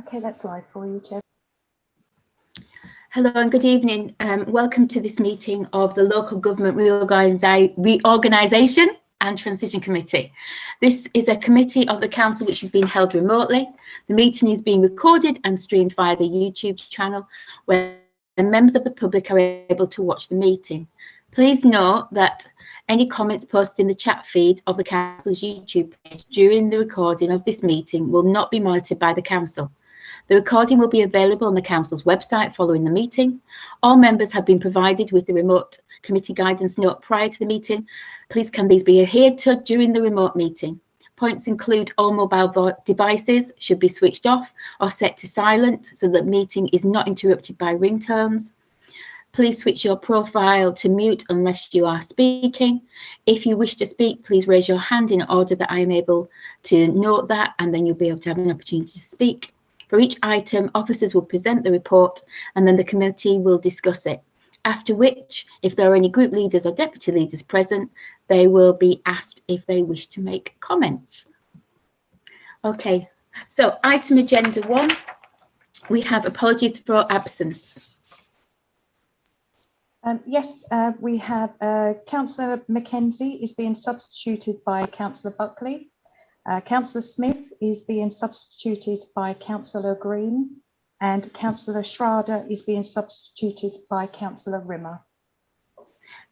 Okay, that's live for you, Chair. Hello and good evening. Welcome to this meeting of the Local Government Reorganisation and Transition Committee. This is a committee of the Council which is being held remotely. The meeting is being recorded and streamed via the YouTube channel where members of the public are able to watch the meeting. Please note that any comments posted in the chat feed of the Council's YouTube page during the recording of this meeting will not be monitored by the Council. The recording will be available on the Council's website following the meeting. All members have been provided with the remote committee guidance note prior to the meeting. Please can these be adhered to during the remote meeting. Points include all mobile devices should be switched off or set to silent so that meeting is not interrupted by ringtones. Please switch your profile to mute unless you are speaking. If you wish to speak, please raise your hand in order that I am able to note that, and then you'll be able to have an opportunity to speak. For each item, officers will present the report and then the committee will discuss it. After which, if there are any group leaders or deputy leaders present, they will be asked if they wish to make comments. Okay, so item agenda 1, we have apologies for absence. Yes, we have Councillor Mackenzie is being substituted by Councillor Buckley. Councillor Smith is being substituted by Councillor Green, and Councillor Schrader is being substituted by Councillor Rimmer.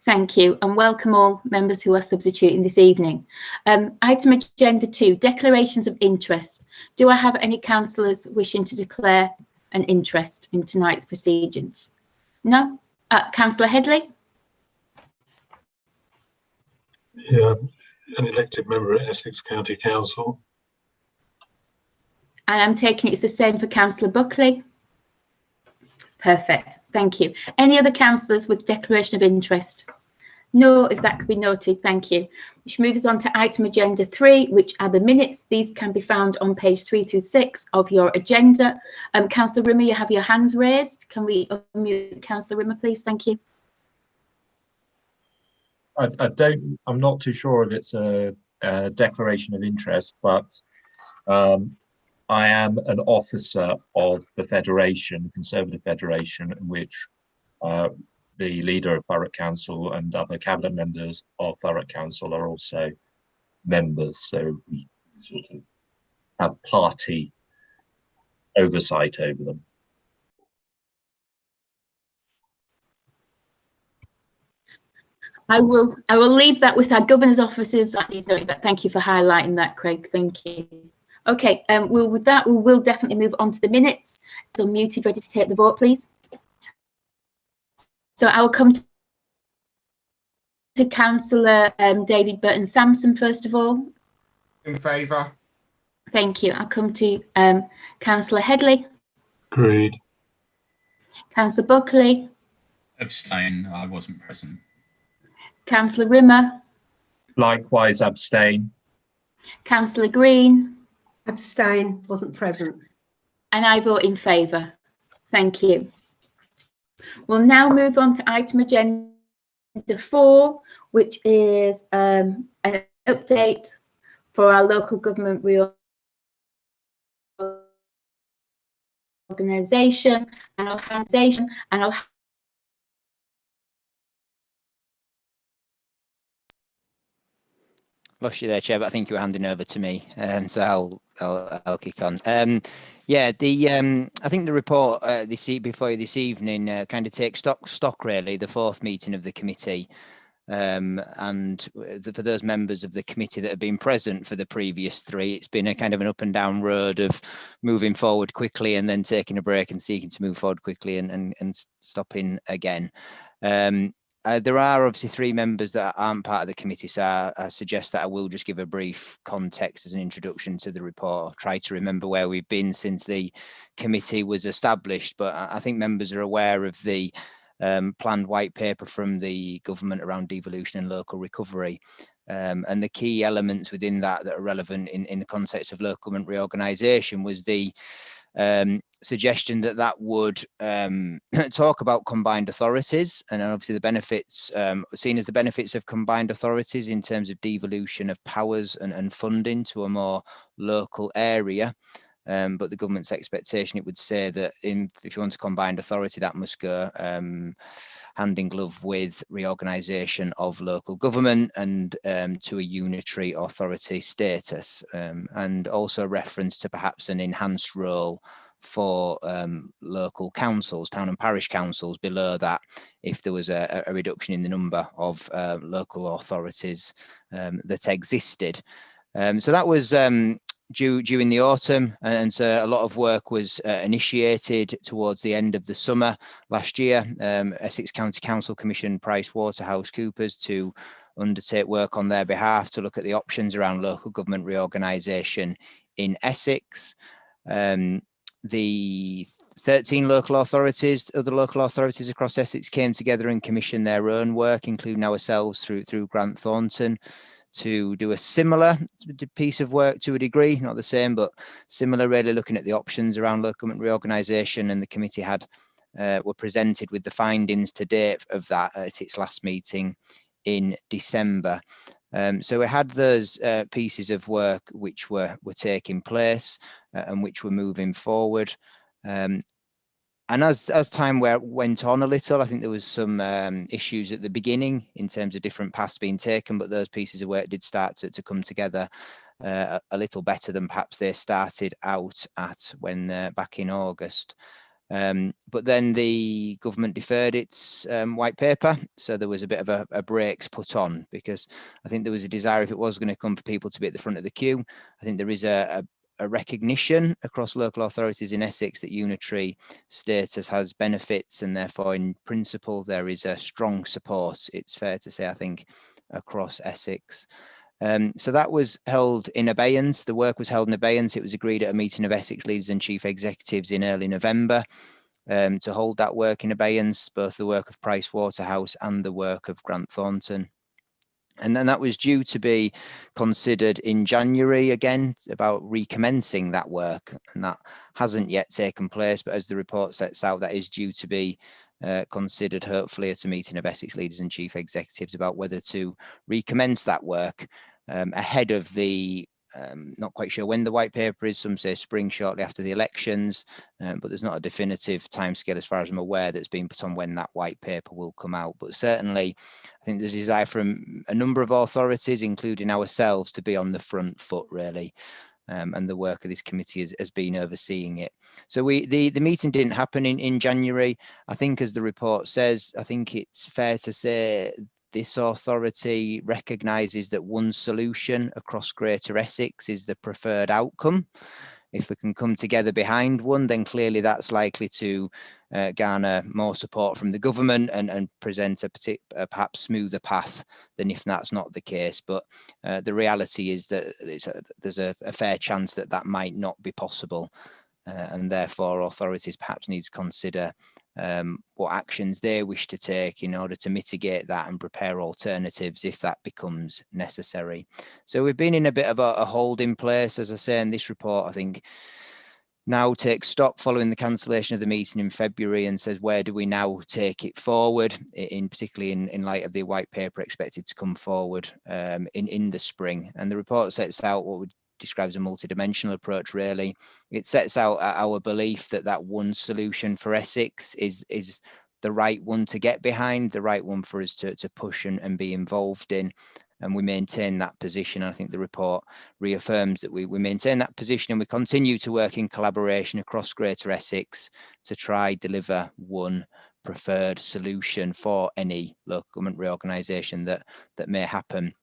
Thank you, and welcome all members who are substituting this evening. Item agenda 2, declarations of interest. Do I have any councillors wishing to declare an interest in tonight's proceedings? No? Councillor Headley? Yeah, an elected member at Essex County Council. And I'm taking it's the same for Councillor Buckley. Perfect, thank you. Any other councillors with declaration of interest? No, if that could be noted, thank you. Which moves on to item agenda 3, which are the minutes. These can be found on page 3 through 6 of your agenda. Councillor Rimmer, you have your hands raised. Can we unmute Councillor Rimmer, please? Thank you. I'm not too sure if it's a declaration of interest, but I am an officer of the Federation, Conservative Federation, in which the leader of Thurrock Council and other cabinet members of Thurrock Council are also members. So we sort of have party oversight over them. I will leave that with our governor's officers. But thank you for highlighting that, Craig. Thank you. Okay, with that, we will definitely move on to the minutes. So muted, ready to take the vote, please. So I will come to Councillor David Burton-Sampson first of all. In favour. Thank you. I'll come to Councillor Headley. Agreed. Councillor Buckley. Abstain, I wasn't present. Councillor Rimmer. Likewise abstain. Councillor Green. Abstain, wasn't present. And I vote in favour. Thank you. We'll now move on to item agenda 4, which is an update for our local government reorganisation and organisation. And I'll lost you there, Chair, but I think you were handing over to me, so I'll kick on. Yeah, I think the report before this evening kind of takes stock really, the 4th meeting of the committee, and for those members of the committee that have been present for the previous 3, it's been a kind of an up and down road of moving forward quickly and then taking a break and seeking to move forward quickly and stopping again. There are obviously 3 members that aren't part of the committee, so I suggest that I will just give a brief context as an introduction to the report. I'll try to remember where we've been since the committee was established, but I think members are aware of the planned white paper from the government around devolution and local recovery. And the key elements within that are relevant in the context of local government reorganisation was the suggestion that would talk about combined authorities, and obviously the benefits seen as the benefits of combined authorities in terms of devolution of powers and funding to a more local area, but the government's expectation, it would say that if you want a combined authority, that must go hand in glove with reorganisation of local government and to a unitary authority status, and also reference to perhaps an enhanced role for local councils, town and parish councils below that, if there was a reduction in the number of local authorities that existed. So that was due in the autumn, and so a lot of work was initiated towards the end of the summer last year. Essex County Council commissioned PricewaterhouseCoopers to undertake work on their behalf to look at the options around local government reorganisation in Essex. The 13 local authorities, other local authorities across Essex, came together and commissioned their own work, including ourselves through Grant Thornton, to do a similar piece of work to a degree, not the same, but similar, really looking at the options around local government reorganisation. And the committee were presented with the findings to date of that at its last meeting in December. So we had those pieces of work which were taking place and which were moving forward. And as time went on a little, I think there was some issues at the beginning in terms of different paths being taken, but those pieces of work did start to come together a little better than perhaps they started out at when back in August. But then the government deferred its white paper, so there was a bit of a brakes put on, because I think there was a desire, if it was going to come, for people to be at the front of the queue. I think there is a recognition across local authorities in Essex that unitary status has benefits, and therefore in principle there is a strong support, it's fair to say, I think, across Essex. So that was held in abeyance. The work was held in abeyance. It was agreed at a meeting of Essex leaders and chief executives in early November to hold that work in abeyance, both the work of Pricewaterhouse and the work of Grant Thornton. And then that was due to be considered in January again, about recommencing that work. And that hasn't yet taken place, but as the report sets out, that is due to be considered hopefully at a meeting of Essex leaders and chief executives about whether to recommence that work ahead of the, not quite sure when the white paper is, some say spring, shortly after the elections, but there's not a definitive timescale as far as I'm aware that's been put on when that white paper will come out. But certainly I think there's a desire from a number of authorities, including ourselves, to be on the front foot, really. And the work of this committee has been overseeing it. So the meeting didn't happen in January. I think, as the report says, I think it's fair to say this authority recognises that one solution across Greater Essex is the preferred outcome. If we can come together behind one, then clearly that's likely to garner more support from the government and present a perhaps smoother path than if that's not the case. But the reality is that there's a fair chance that that might not be possible. And therefore authorities perhaps need to consider what actions they wish to take in order to mitigate that and prepare alternatives if that becomes necessary. So we've been in a bit of a holding place, as I say, and this report, I think, now takes stock following the cancellation of the meeting in February and says, where do we now take it forward, particularly in light of the white paper expected to come forward in the spring. And the report sets out what would describes a multidimensional approach, really. It sets out our belief that one solution for Essex is the right one to get behind, the right one for us to push and be involved in. And we maintain that position. I think the report reaffirms that we maintain that position, and we continue to work in collaboration across Greater Essex to try deliver one preferred solution for any local government reorganisation that may happen.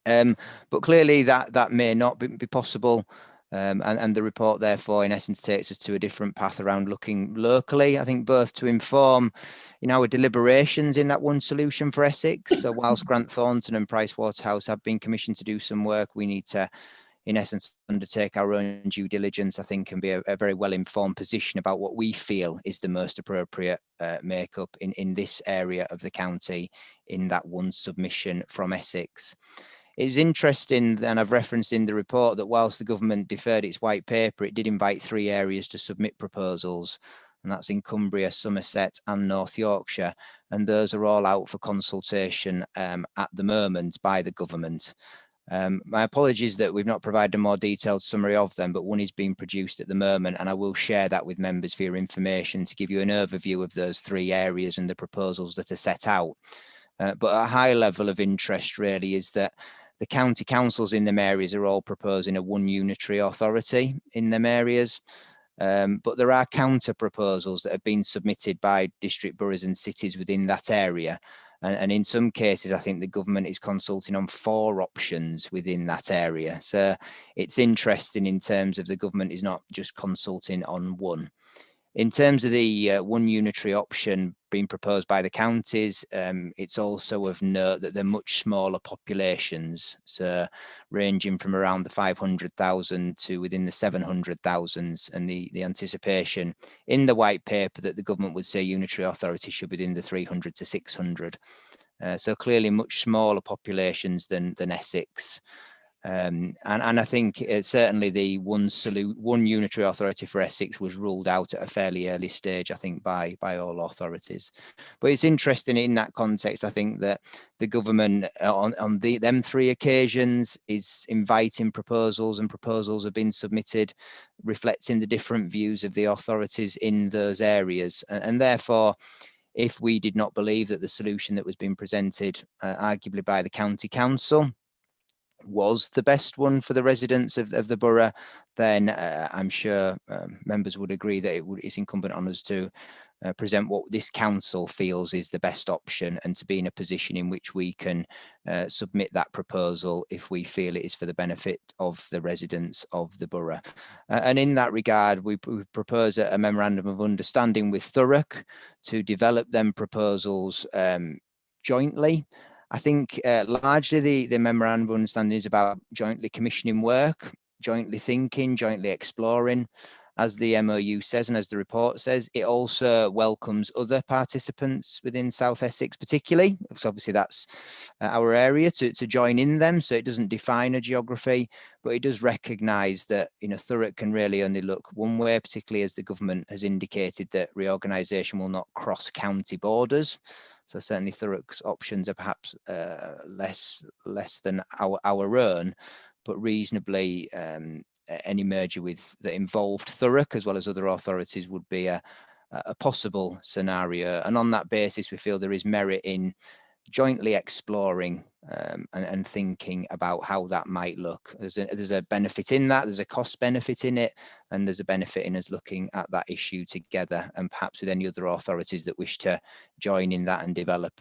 But clearly that may not be possible. And the report, therefore, in essence, takes us to a different path around looking locally, I think, both to inform in our deliberations in that one solution for Essex. So whilst Grant Thornton and Pricewaterhouse have been commissioned to do some work, we need to, in essence, undertake our own due diligence, I think, and be a very well-informed position about what we feel is the most appropriate makeup in this area of the county in that one submission from Essex. It was interesting, and I've referenced in the report, that whilst the government deferred its white paper, it did invite 3 areas to submit proposals, and that's in Cumbria, Somerset and North Yorkshire, and those are all out for consultation at the moment by the government. My apologies that we've not provided a more detailed summary of them, but one is being produced at the moment, and I will share that with members for your information to give you an overview of those 3 areas and the proposals that are set out. But a high level of interest really is that the county councils in them areas are all proposing a one unitary authority in them areas. But there are counter proposals that have been submitted by district boroughs and cities within that area. And in some cases, I think the government is consulting on 4 options within that area. So it's interesting in terms of the government is not just consulting on one. In terms of the one unitary option being proposed by the counties, it's also of note that they're much smaller populations, so ranging from around the 500,000 to within the 700,000s, and the anticipation in the white paper that the government would say unitary authority should be within the 300 to 600. So clearly much smaller populations than Essex. And I think certainly the one unitary authority for Essex was ruled out at a fairly early stage, I think, by all authorities. But it's interesting in that context, I think, that the government on them 3 occasions is inviting proposals, and proposals have been submitted reflecting the different views of the authorities in those areas. And therefore, if we did not believe that the solution that was being presented, arguably by the county council, was the best one for the residents of the borough, then I'm sure members would agree that it's incumbent on us to present what this council feels is the best option, and to be in a position in which we can submit that proposal if we feel it is for the benefit of the residents of the borough. And in that regard, we propose a memorandum of understanding with Thurrock to develop them proposals jointly. I think largely the memorandum of understanding is about jointly commissioning work, jointly thinking, jointly exploring. As the MOU says, and as the report says, it also welcomes other participants within South Essex, particularly, because obviously that's our area, to join in them. So it doesn't define a geography, but it does recognise that, you know, Thurrock can really only look one way, particularly as the government has indicated that reorganisation will not cross county borders. So certainly Thurrock's options are perhaps less than our own, but reasonably any merger that involved Thurrock as well as other authorities would be a possible scenario. And on that basis, we feel there is merit in jointly exploring and thinking about how that might look. There's a benefit in that, there's a cost benefit in it, and there's a benefit in us looking at that issue together, and perhaps with any other authorities that wish to join in that and develop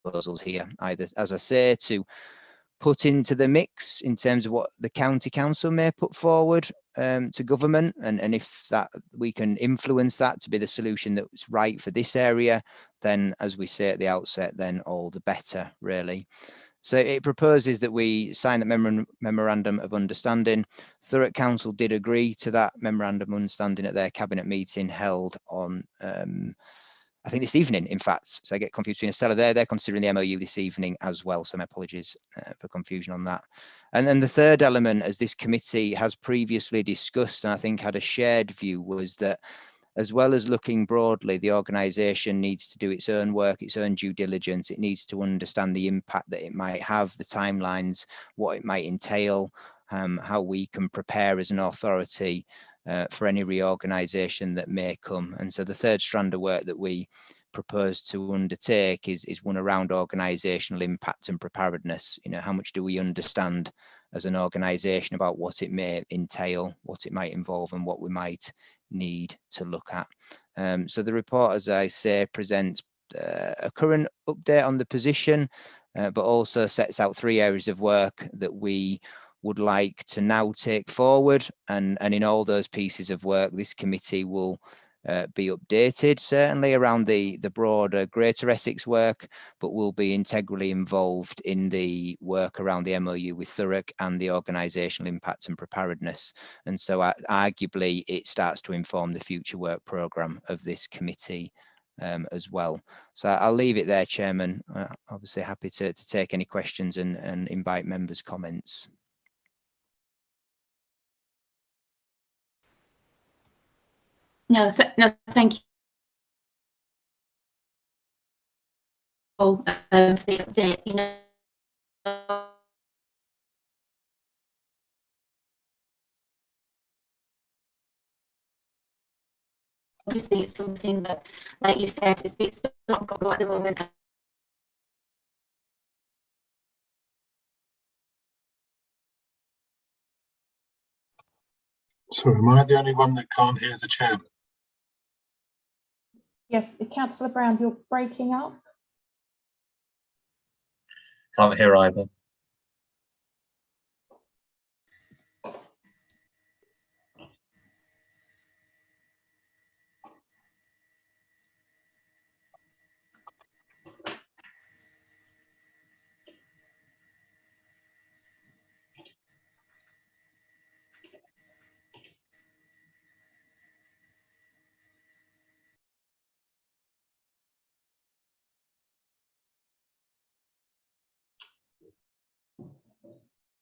proposals here, either, as I say, to put into the mix in terms of what the county council may put forward to government, and if that we can influence that to be the solution that's right for this area, then, as we say at the outset, then all the better, really. So it proposes that we sign the memorandum of understanding. Thurrock Council did agree to that memorandum of understanding at their cabinet meeting held on I think this evening, in fact. So I get confused between Estella there. They're considering the MOU this evening as well. So my apologies for confusion on that. And then the third element, as this committee has previously discussed, and I think had a shared view, was that as well as looking broadly, the organisation needs to do its own work, its own due diligence. It needs to understand the impact that it might have, the timelines, what it might entail, how we can prepare as an authority for any reorganisation that may come. And so the third strand of work that we propose to undertake is one around organisational impact and preparedness. You know, how much do we understand as an organisation about what it may entail, what it might involve, and what we might need to look at. So the report, as I say, presents a current update on the position, but also sets out 3 areas of work that we would like to now take forward, and in all those pieces of work, this committee will be updated, certainly around the broader Greater Essex work, but will be integrally involved in the work around the MOU with Thurrock and the organisational impact and preparedness. And so arguably it starts to inform the future work programme of this committee as well. So I'll leave it there, Chairman. Obviously happy to take any questions and invite members' comments. No, thank you all for the update. You know, Obviously, it's something that, like you said, it's not go at the moment. So am I the only one that can't hear the chairman? Yes, Councillor Brown, you're breaking up. Can't hear either.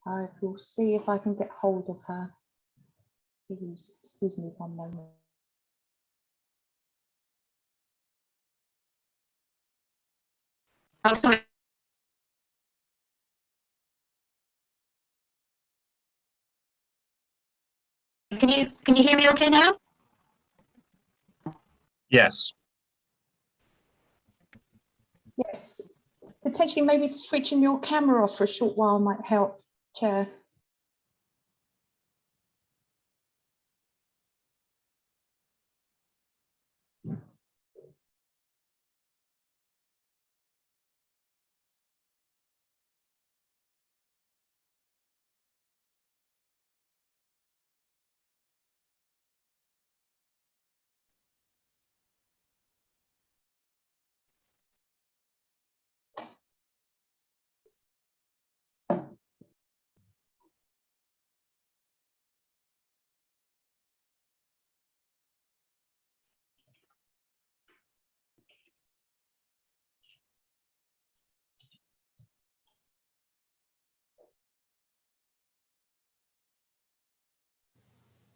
I will see if I can get hold of her. Please, excuse me one moment. Oh, sorry. Can you hear me okay now? Yes. Yes, potentially maybe switching your camera off for a short while might help, Chair.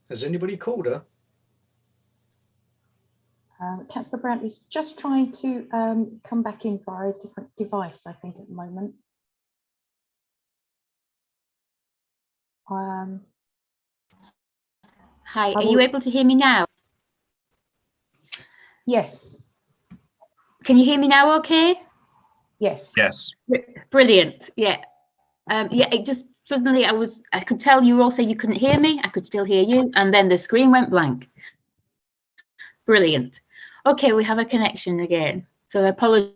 Has anybody called her? Councillor Brown is just trying to come back in via a different device, I think, at the moment. Hi, are you able to hear me now? Yes. Can you hear me now okay? Yes. Yes. Brilliant. Yeah. Yeah, it just suddenly I could tell you all saying you couldn't hear me. I could still hear you. And then the screen went blank. Brilliant. Okay, we have a connection again. So I apologize.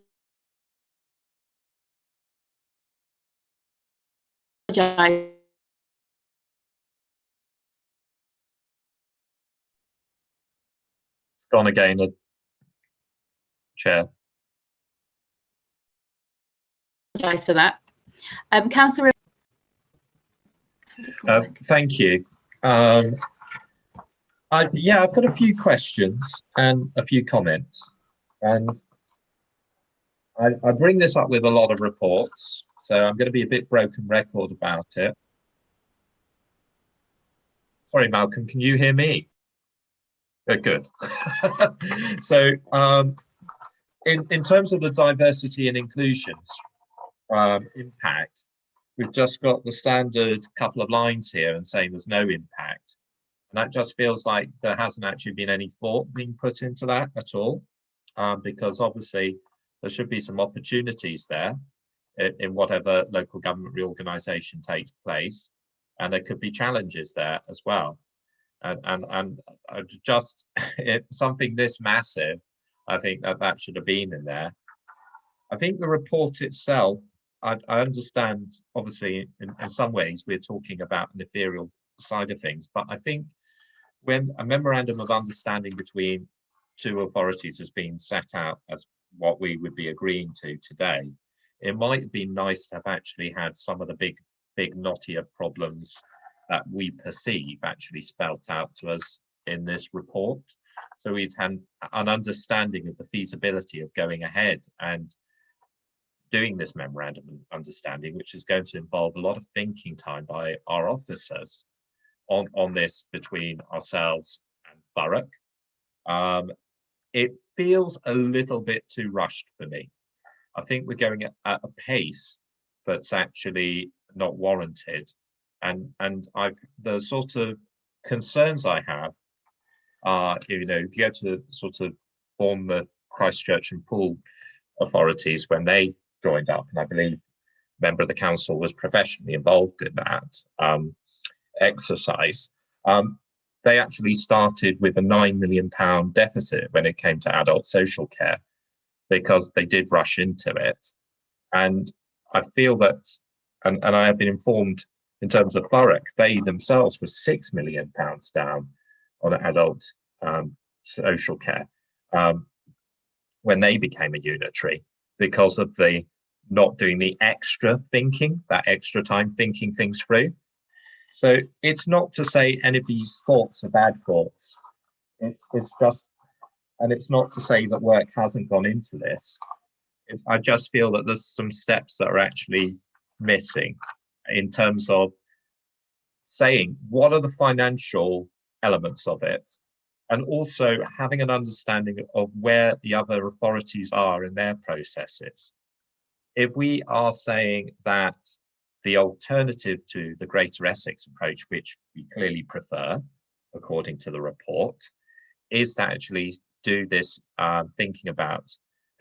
It's gone again, Chair. Apologize for that. Councillor. Thank you. Yeah, I've got a few questions and a few comments, and I bring this up with a lot of reports, so I'm going to be a bit broken record about it. Sorry, Malcolm, can you hear me? Good. So in terms of the diversity and inclusions impact, we've just got the standard couple of lines here and saying there's no impact. And that just feels like there hasn't actually been any thought being put into that at all, because obviously there should be some opportunities there in whatever local government reorganisation takes place, and there could be challenges there as well. And just something this massive, I think that should have been in there. I think the report itself, I understand, obviously, in some ways, we're talking about an ethereal side of things, but I think when a memorandum of understanding between two authorities has been set out as what we would be agreeing to today, it might have been nice to have actually had some of the big knottier problems that we perceive actually spelt out to us in this report. So we've had an understanding of the feasibility of going ahead and doing this memorandum of understanding, which is going to involve a lot of thinking time by our officers on this between ourselves and Thurrock. It feels a little bit too rushed for me. I think we're going at a pace that's actually not warranted. And the sort of concerns I have are, you know, if you go to sort of Bournemouth, Christchurch and Poole authorities when they joined up, and I believe a member of the council was professionally involved in that exercise, they actually started with a £9 million deficit when it came to adult social care, because they did rush into it. And I feel that, and I have been informed in terms of Thurrock, they themselves were £6 million down on adult social care when they became a unitary, because of the not doing the extra thinking, that extra time thinking things through. So it's not to say any of these thoughts are bad thoughts. It's just, and it's not to say that work hasn't gone into this. I just feel that there's some steps that are actually missing in terms of saying what are the financial elements of it, and also having an understanding of where the other authorities are in their processes. If we are saying that the alternative to the Greater Essex approach, which we clearly prefer, according to the report, is to actually do this thinking about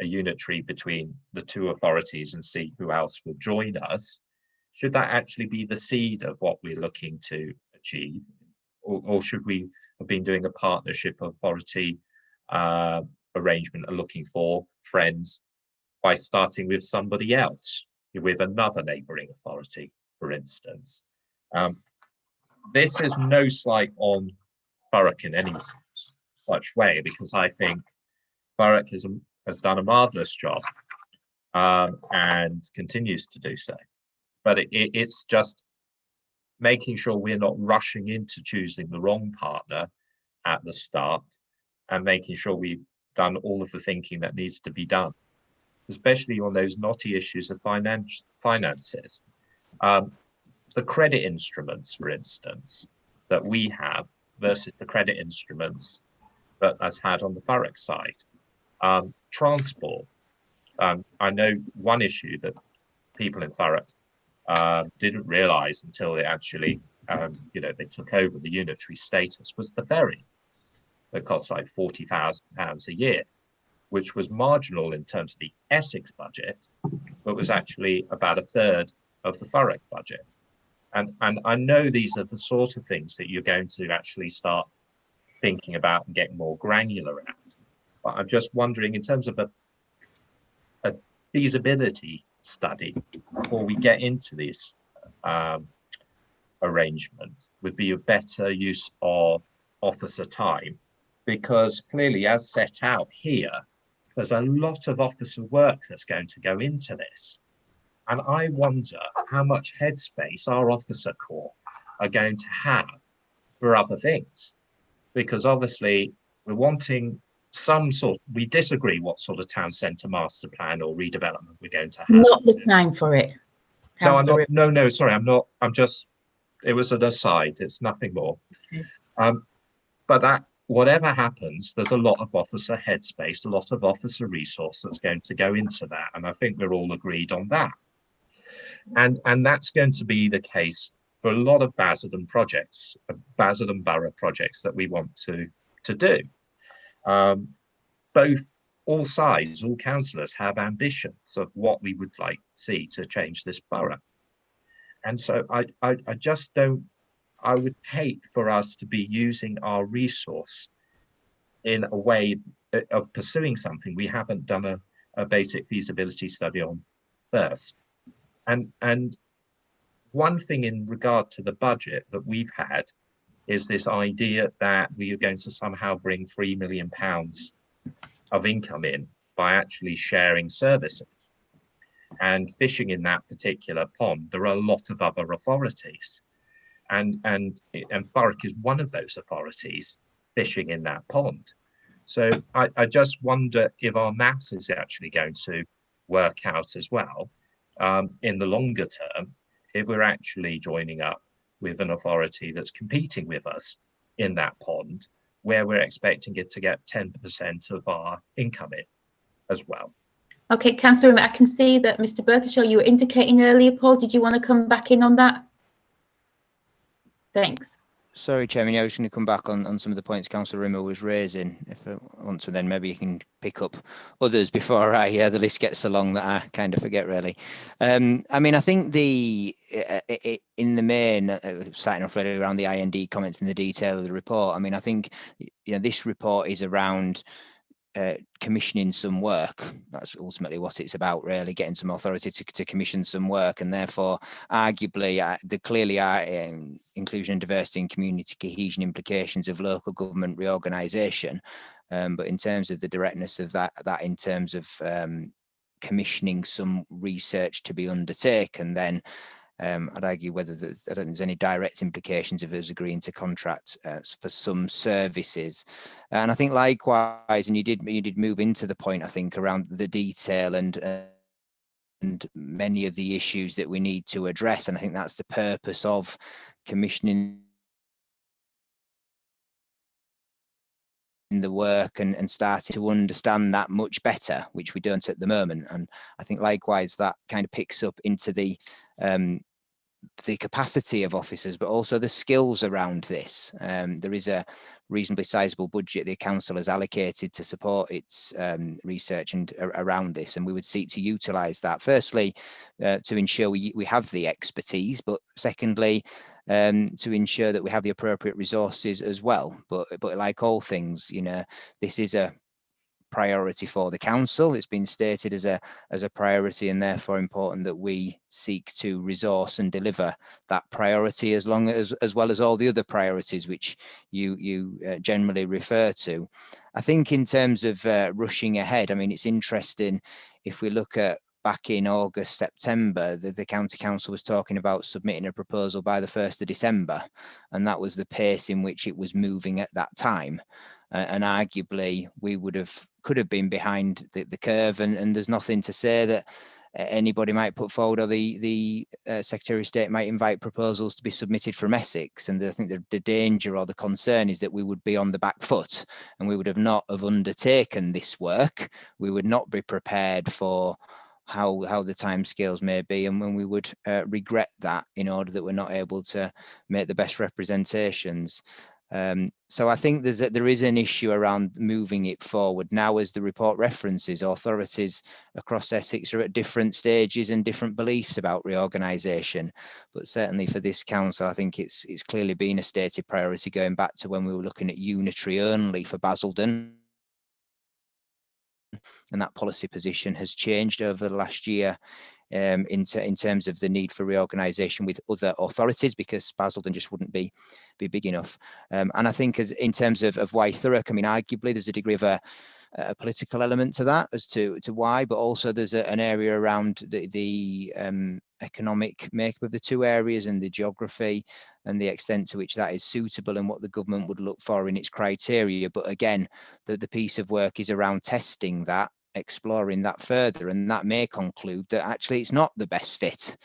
a unitary between the two authorities and see who else will join us, should that actually be the seed of what we're looking to achieve? Or should we have been doing a partnership authority arrangement and looking for friends by starting with somebody else, with another neighbouring authority, for instance? This is no slight on Thurrock in any such way, because I think Thurrock has done a marvellous job and continues to do so. But it's just making sure we're not rushing into choosing the wrong partner at the start, and making sure we've done all of the thinking that needs to be done, especially on those knotty issues of finances. The credit instruments, for instance, that we have versus the credit instruments that has had on the Thurrock side. Transport. I know one issue that people in Thurrock didn't realise until they actually, they took over the unitary status, was the ferry. That cost like £40,000 a year, which was marginal in terms of the Essex budget, but was actually about a third of the Thurrock budget. And I know these are the sort of things that you're going to actually start thinking about and getting more granular at. But I'm just wondering, in terms of a feasibility study before we get into this arrangement, would be a better use of officer time, because clearly, as set out here, there's a lot of officer work that's going to go into this. And I wonder how much headspace our officer corps are going to have for other things, because obviously we're wanting some sort, we disagree what sort of town centre master plan or redevelopment we're going to have. Not the time for it. No, I'm not, no, sorry, I'm not, I'm just, it was an aside, it's nothing more. Okay. But that, whatever happens, there's a lot of officer headspace, a lot of officer resource that's going to go into that. And I think we're all agreed on that. And that's going to be the case for a lot of Basildon projects, Basildon Borough projects that we want to do. All sides, all councillors have ambitions of what we would like to see to change this borough. And so I just don't, I would hate for us to be using our resource in a way of pursuing something we haven't done a basic feasibility study on first. And one thing in regard to the budget that we've had is this idea that we are going to somehow bring £3 million of income in by actually sharing services. And fishing in that particular pond, there are a lot of other authorities. And Thurrock is one of those authorities fishing in that pond. So I just wonder if our maths is actually going to work out as well in the longer term, if we're actually joining up with an authority that's competing with us in that pond, where we're expecting it to get 10% of our income in as well. Okay, Councillor Rimmer, I can see that Mr. Berkershaw, you were indicating earlier, Paul. Did you want to come back in on that? Thanks. Sorry, Chairman, I was going to come back on some of the points Councillor Rimmer was raising. If I want to, then maybe you can pick up others before the list gets so long that I kind of forget, really. I mean, I think in the main, starting off really around the IND comments and the detail of the report, I mean, I think, this report is around commissioning some work. That's ultimately what it's about, really, getting some authority to commission some work, and therefore arguably there clearly are inclusion and diversity and community cohesion implications of local government reorganisation, but in terms of the directness of that in terms of commissioning some research to be undertaken, then I'd argue whether I don't think there's any direct implications of us agreeing to contract for some services. And I think likewise, and you did move into the point, I think, around the detail and many of the issues that we need to address. And I think that's the purpose of commissioning the work and starting to understand that much better, which we don't at the moment. And I think likewise that kind of picks up into the capacity of officers, but also the skills around this. There is a reasonably sizable budget the council has allocated to support its research and around this, and we would seek to utilise that, firstly to ensure we have the expertise, but secondly to ensure that we have the appropriate resources as well. But like all things, this is a priority for the council. It's been stated as a priority, and therefore important that we seek to resource and deliver that priority as well as all the other priorities which you generally refer to. I think in terms of rushing ahead, I mean, it's interesting if we look at back in August, September, the county council was talking about submitting a proposal by the 1st of December, and that was the pace in which it was moving at that time. And arguably we could have been behind the curve, and there's nothing to say that anybody might put forward, or the Secretary of State might invite proposals to be submitted from Essex. And I think the danger or the concern is that we would be on the back foot, and we would have not have undertaken this work. We would not be prepared for how the timescales may be, and when we would regret that in order that we're not able to make the best representations. So I think there is an issue around moving it forward. Now, as the report references, authorities across Essex are at different stages and different beliefs about reorganisation. But certainly for this council, I think it's clearly been a stated priority going back to when we were looking at unitary only for Basildon. And that policy position has changed over the last year in terms of the need for reorganisation with other authorities, because Basildon just wouldn't be big enough. And I think in terms of why Thurrock, I mean, arguably there's a degree of a political element to that as to why, but also there's an area around the economic makeup of the two areas and the geography and the extent to which that is suitable and what the government would look for in its criteria. But again, the piece of work is around testing that, exploring that further, and that may conclude that actually it's not the best fit,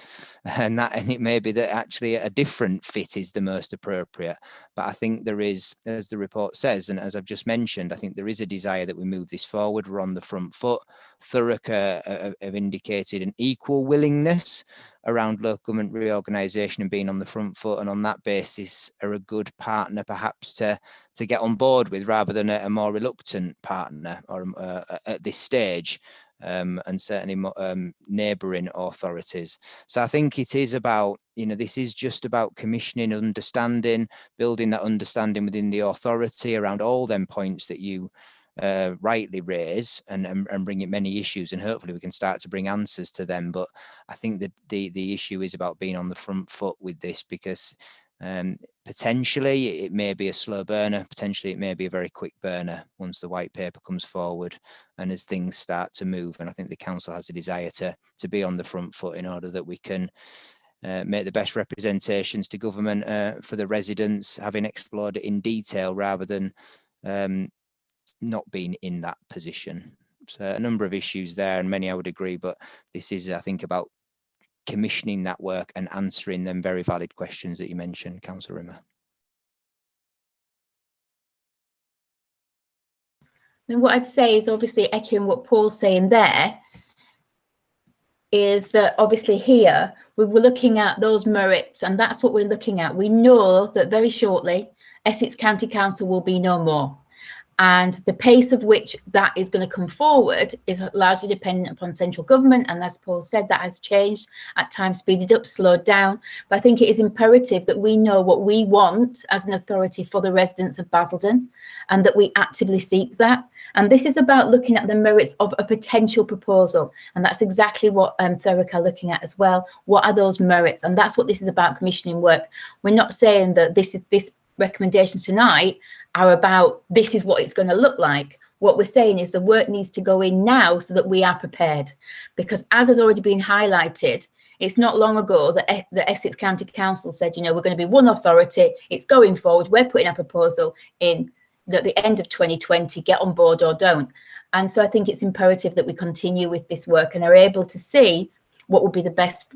and it may be that actually a different fit is the most appropriate. But I think there is, as the report says, and as I've just mentioned, I think there is a desire that we move this forward. We're on the front foot. Thurrock have indicated an equal willingness around local government reorganisation and being on the front foot, and on that basis are a good partner perhaps to get on board with, rather than a more reluctant partner or at this stage, and certainly neighbouring authorities. So I think it is about, this is just about commissioning, understanding, building that understanding within the authority around all them points that you rightly raise, and bring many issues, and hopefully we can start to bring answers to them. But I think that the issue is about being on the front foot with this, because potentially it may be a slow burner, potentially it may be a very quick burner once the white paper comes forward and as things start to move. And I think the council has a desire to be on the front foot in order that we can make the best representations to government for the residents, having explored it in detail rather than not being in that position. So a number of issues there, and many I would agree, but this is, I think, about commissioning that work and answering them very valid questions that you mentioned, Councillor Rimmer. And what I'd say is, obviously echoing what Paul's saying there, is that obviously here we were looking at those merits, and that's what we're looking at. We know that very shortly Essex County Council will be no more, and the pace of which that is going to come forward is largely dependent upon central government, and as Paul said, that has changed, at times speeded up, slowed down. But I think it is imperative that we know what we want as an authority for the residents of Basildon, and that we actively seek that. And this is about looking at the merits of a potential proposal, and that's exactly what Thurrock are looking at as well. What are those merits? And that's what this is about, commissioning work. We're not saying that this recommendations tonight are about this is what it's going to look like. What we're saying is the work needs to go in now so that we are prepared, because as has already been highlighted, it's not long ago that the Essex County Council said, you know, we're going to be one authority, it's going forward, we're putting a proposal in at the end of 2020, get on board or don't. And so I think it's imperative that we continue with this work and are able to see what would be the best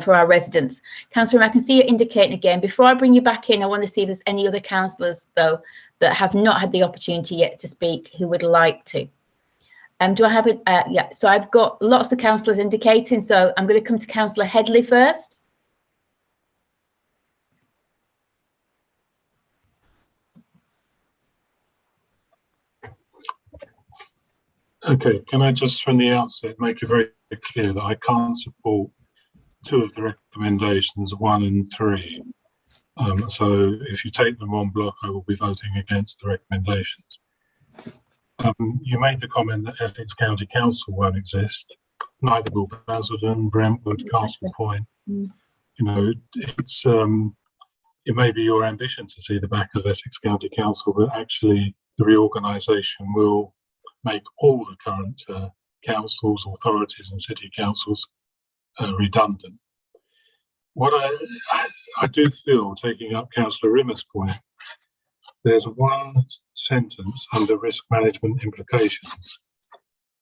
for our residents. Councillor, I can see you indicating again. Before I bring you back in, I want to see if there's any other councillors, though, that have not had the opportunity yet to speak who would like to. Do I have it? Yeah, so I've got lots of councillors indicating, so I'm going to come to Councillor Headley first. Okay, can I just from the outset make it very clear that I can't support two of the recommendations, 1 and 3. So if you take them on block, I will be voting against the recommendations. You made the comment that Essex County Council won't exist. Neither will Basildon, Brentwood, Castle Point. You know, it's it may be your ambition to see the back of Essex County Council, but actually the reorganisation will make all the current councils, authorities and city councils redundant. What I do feel, taking up Councillor Rimmer's point, there's one sentence under risk management implications,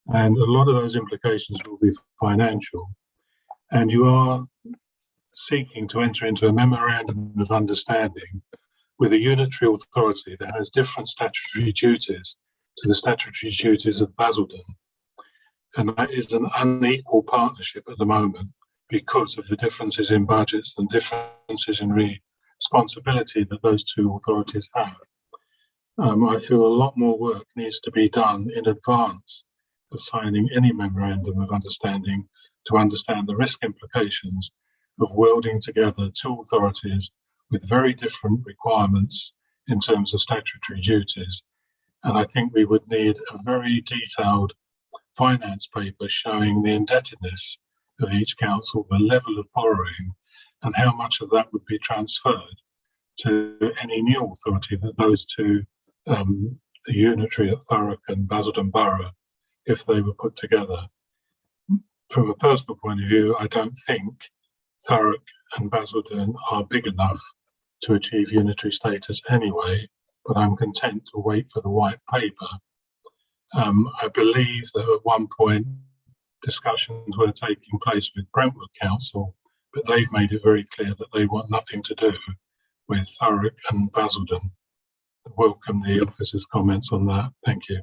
and a lot of those implications will be financial, and you are seeking to enter into a memorandum of understanding with a unitary authority that has different statutory duties to the statutory duties of Basildon. And that is an unequal partnership at the moment because of the differences in budgets and differences in responsibility that those two authorities have. I feel a lot more work needs to be done in advance of signing any memorandum of understanding to understand the risk implications of welding together two authorities with very different requirements in terms of statutory duties. And I think we would need a very detailed finance paper showing the indebtedness of each council, the level of borrowing, and how much of that would be transferred to any new authority that those two, the unitary at Thurrock and Basildon Borough, if they were put together. From a personal point of view, I don't think Thurrock and Basildon are big enough to achieve unitary status anyway, but I'm content to wait for the white paper. I believe that at one point discussions were taking place with Brentwood Council, but they've made it very clear that they want nothing to do with Thurrock and Basildon. I welcome the officer's comments on that. Thank you.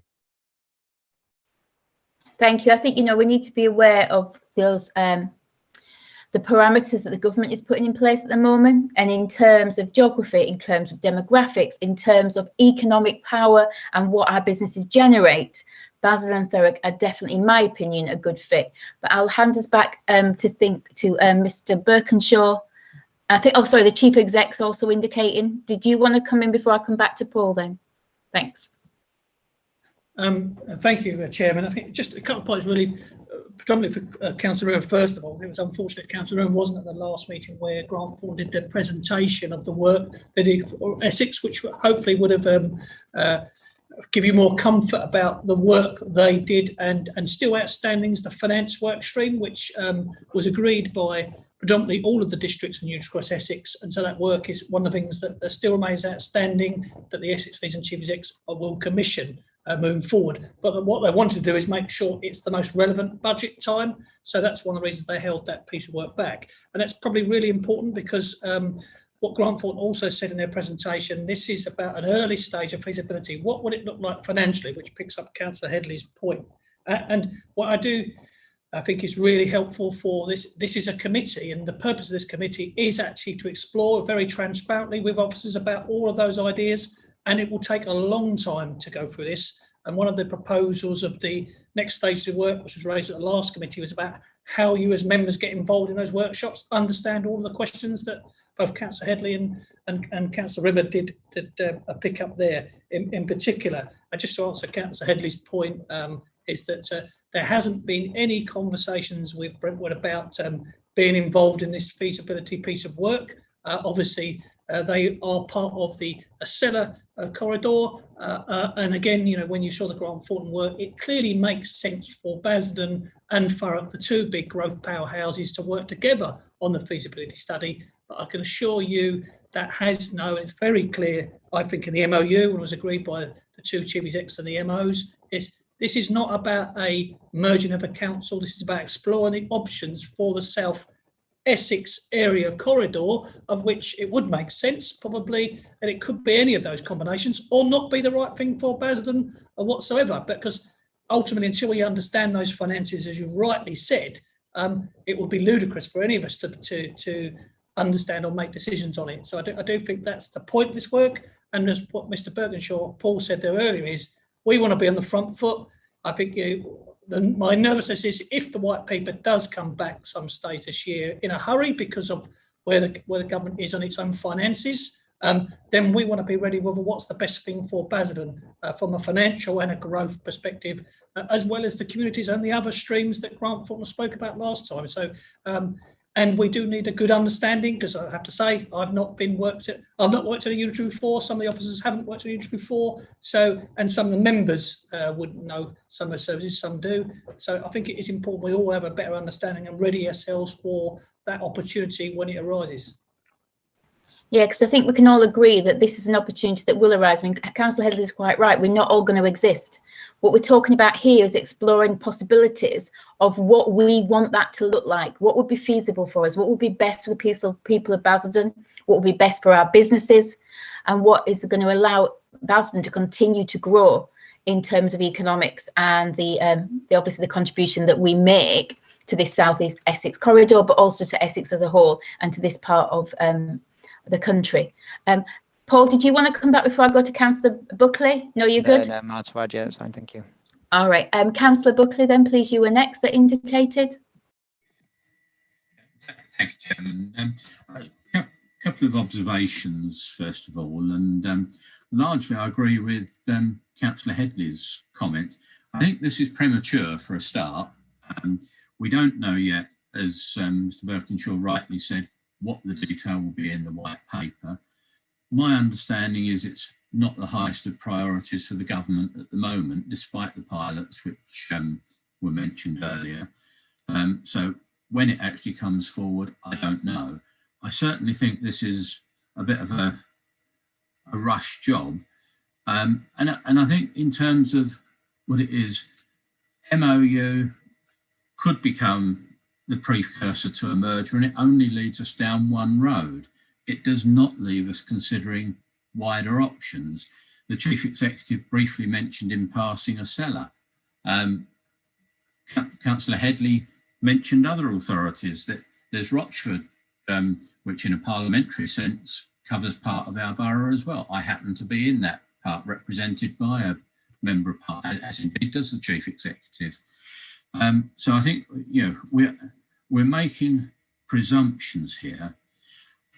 Thank you. I think, you know, we need to be aware of those the parameters that the government is putting in place at the moment, and in terms of geography, in terms of demographics, in terms of economic power and what our businesses generate, Basildon and Thurrock are definitely, in my opinion, a good fit. But I'll hand us back to Mr. Birkinshaw. I think, oh, sorry, the Chief Exec's also indicating. Did you want to come in before I come back to Paul then? Thanks. Thank you, Chairman. I think just a couple of points really, predominantly for Councillor Rowan. First of all, it was unfortunate Councillor Rowan wasn't at the last meeting where Grant Thorne did the presentation of the work they did for Essex, which hopefully would have give you more comfort about the work they did, and still outstanding is the finance work stream, which was agreed by predominantly all of the districts in units across Essex, and so that work is one of the things that still remains outstanding that the Essex Leeds and Chief Execs will commission moving forward. But what they wanted to do is make sure it's the most relevant budget time, so that's one of the reasons they held that piece of work back. And that's probably really important because what Grant Thorne also said in their presentation, this is about an early stage of feasibility. What would it look like financially, which picks up Councillor Headley's point. And what I do I think it's really helpful for this. This is a committee, and the purpose of this committee is actually to explore very transparently with officers about all of those ideas, and it will take a long time to go through this. And one of the proposals of the next stage of work, which was raised at the last committee, was about how you as members get involved in those workshops, understand all of the questions that both Councillor Headley and Councillor Rimmer did pick up there in particular. And just to answer Councillor Headley's point, is that there hasn't been any conversations with Brentwood about being involved in this feasibility piece of work. Obviously, they are part of the Acela corridor. And again, you know, when you saw the Grant Thornton work, it clearly makes sense for Basildon and Thurrock, the two big growth powerhouses, to work together on the feasibility study. But I can assure you that has no, it's very clear, I think, in the MOU, and was agreed by the two chief execs and the MOs, this is not about a merging of a council. This is about exploring the options for the South Essex area corridor, of which it would make sense probably, and it could be any of those combinations, or not be the right thing for Basildon or whatsoever. Because ultimately, until we understand those finances, as you rightly said, it would be ludicrous for any of us to understand or make decisions on it. So I do think that's the point of this work. And as what Mr. Birkinshaw, Paul said there earlier, is we want to be on the front foot. I think my nervousness is if the white paper does come back some stage this year in a hurry because of where the government is on its own finances, then we want to be ready with what's the best thing for Basildon from a financial and a growth perspective, as well as the communities and the other streams that Grant Thornton spoke about last time. So, and we do need a good understanding, because I have to say I've not worked at a unitary before. Some of the officers haven't worked at a unitary before. So, and some of the members wouldn't know some of the services, some do. So I think it is important we all have a better understanding and ready ourselves for that opportunity when it arises. Yeah, because I think we can all agree that this is an opportunity that will arise. I mean, Councillor Headley is quite right. We're not all going to exist. What we're talking about here is exploring possibilities of what we want that to look like. What would be feasible for us? What would be best for the people of Basildon? What would be best for our businesses? And what is going to allow Basildon to continue to grow in terms of economics and the obviously the contribution that we make to this South East Essex corridor, but also to Essex as a whole and to this part of the country. Paul, did you want to come back before I go to Councillor Buckley? No, you're good? No, Martwad, yeah, that's fine, thank you. All right, Councillor Buckley then, please, you were next that indicated. Thank you, Chairman. A couple of observations, first of all, and largely I agree with Councillor Headley's comments. I think this is premature for a start. We don't know yet, as Mr. Birkinshaw rightly said, what the detail will be in the white paper. My understanding is it's not the highest of priorities for the government at the moment, despite the pilots which were mentioned earlier. So when it actually comes forward, I don't know. I certainly think this is a bit of a rush job. And I think in terms of what it is, MOU could become the precursor to a merger, and it only leads us down one road. It does not leave us considering wider options. The Chief Executive briefly mentioned in passing Acela. Councillor Headley mentioned other authorities. That there's Rochford, which in a parliamentary sense covers part of our borough as well. I happen to be in that part, represented by a member of Parliament, as indeed does the Chief Executive. So I think, you know, we're making presumptions here,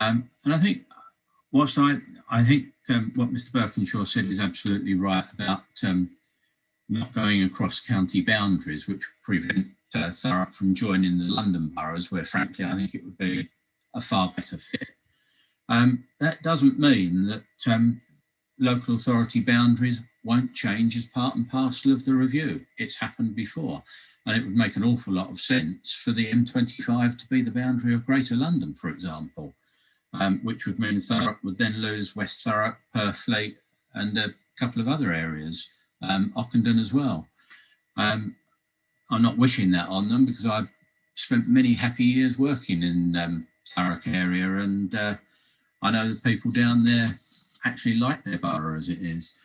and I think whilst I think what Mr. Birkinshaw said is absolutely right about not going across county boundaries, which prevent Thurrock from joining the London boroughs, where frankly I think it would be a far better fit. That doesn't mean that local authority boundaries won't change as part and parcel of the review. It's happened before. And it would make an awful lot of sense for the M25 to be the boundary of Greater London, for example, which would mean Thurrock would then lose West Thurrock, Purfleet, and a couple of other areas, Ockenden as well. I'm not wishing that on them because I've spent many happy years working in Thurrock area, and I know the people down there actually like their borough as it is.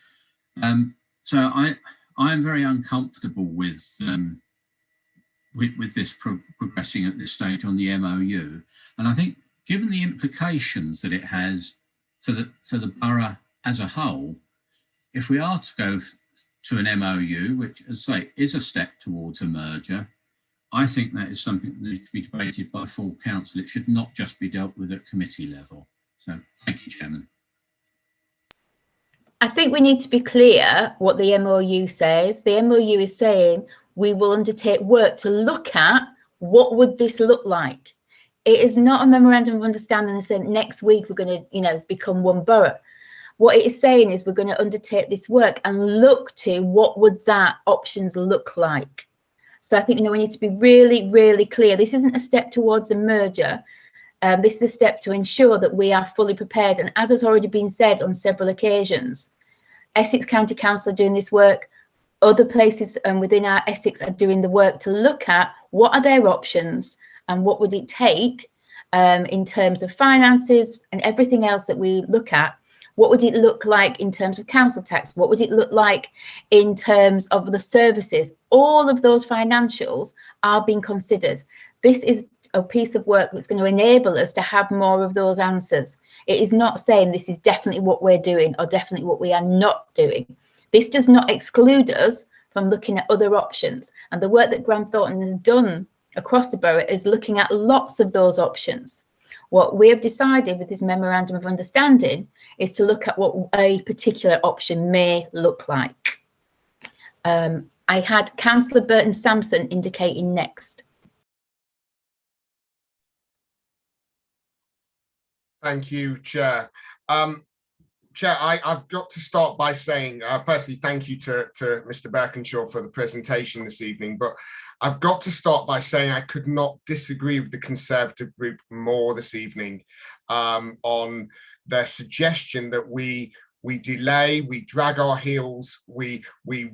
So I am very uncomfortable with with this progressing at this stage on the MOU. And I think given the implications that it has for the borough as a whole, if we are to go to an MOU, which, as I say, is a step towards a merger, I think that is something that needs to be debated by full council. It should not just be dealt with at committee level. So thank you, Chairman. I think we need to be clear what the MOU says. The MOU is saying we will undertake work to look at what would this look like. It is not a memorandum of understanding that said next week we're going to, become one borough. What it is saying is we're going to undertake this work and look to what would that options look like. So I think we need to be really, really clear. This isn't a step towards a merger. This is a step to ensure that we are fully prepared. And as has already been said on several occasions, Essex County Council are doing this work. Other places within our Essex are doing the work to look at what are their options and what would it take in terms of finances and everything else that we look at. What would it look like in terms of council tax? What would it look like in terms of the services? All of those financials are being considered. This is a piece of work that's going to enable us to have more of those answers. It is not saying this is definitely what we're doing or definitely what we are not doing. This does not exclude us from looking at other options. And the work that Grant Thornton has done across the borough is looking at lots of those options. What we have decided with this memorandum of understanding is to look at what a particular option may look like. I had Councillor Burton Sampson indicating next. Thank you, Chair. Chair, I've got to start by saying, firstly, thank you to Mr. Birkinshaw for the presentation this evening, but I've got to start by saying I could not disagree with the Conservative group more this evening on their suggestion that we delay, we drag our heels, we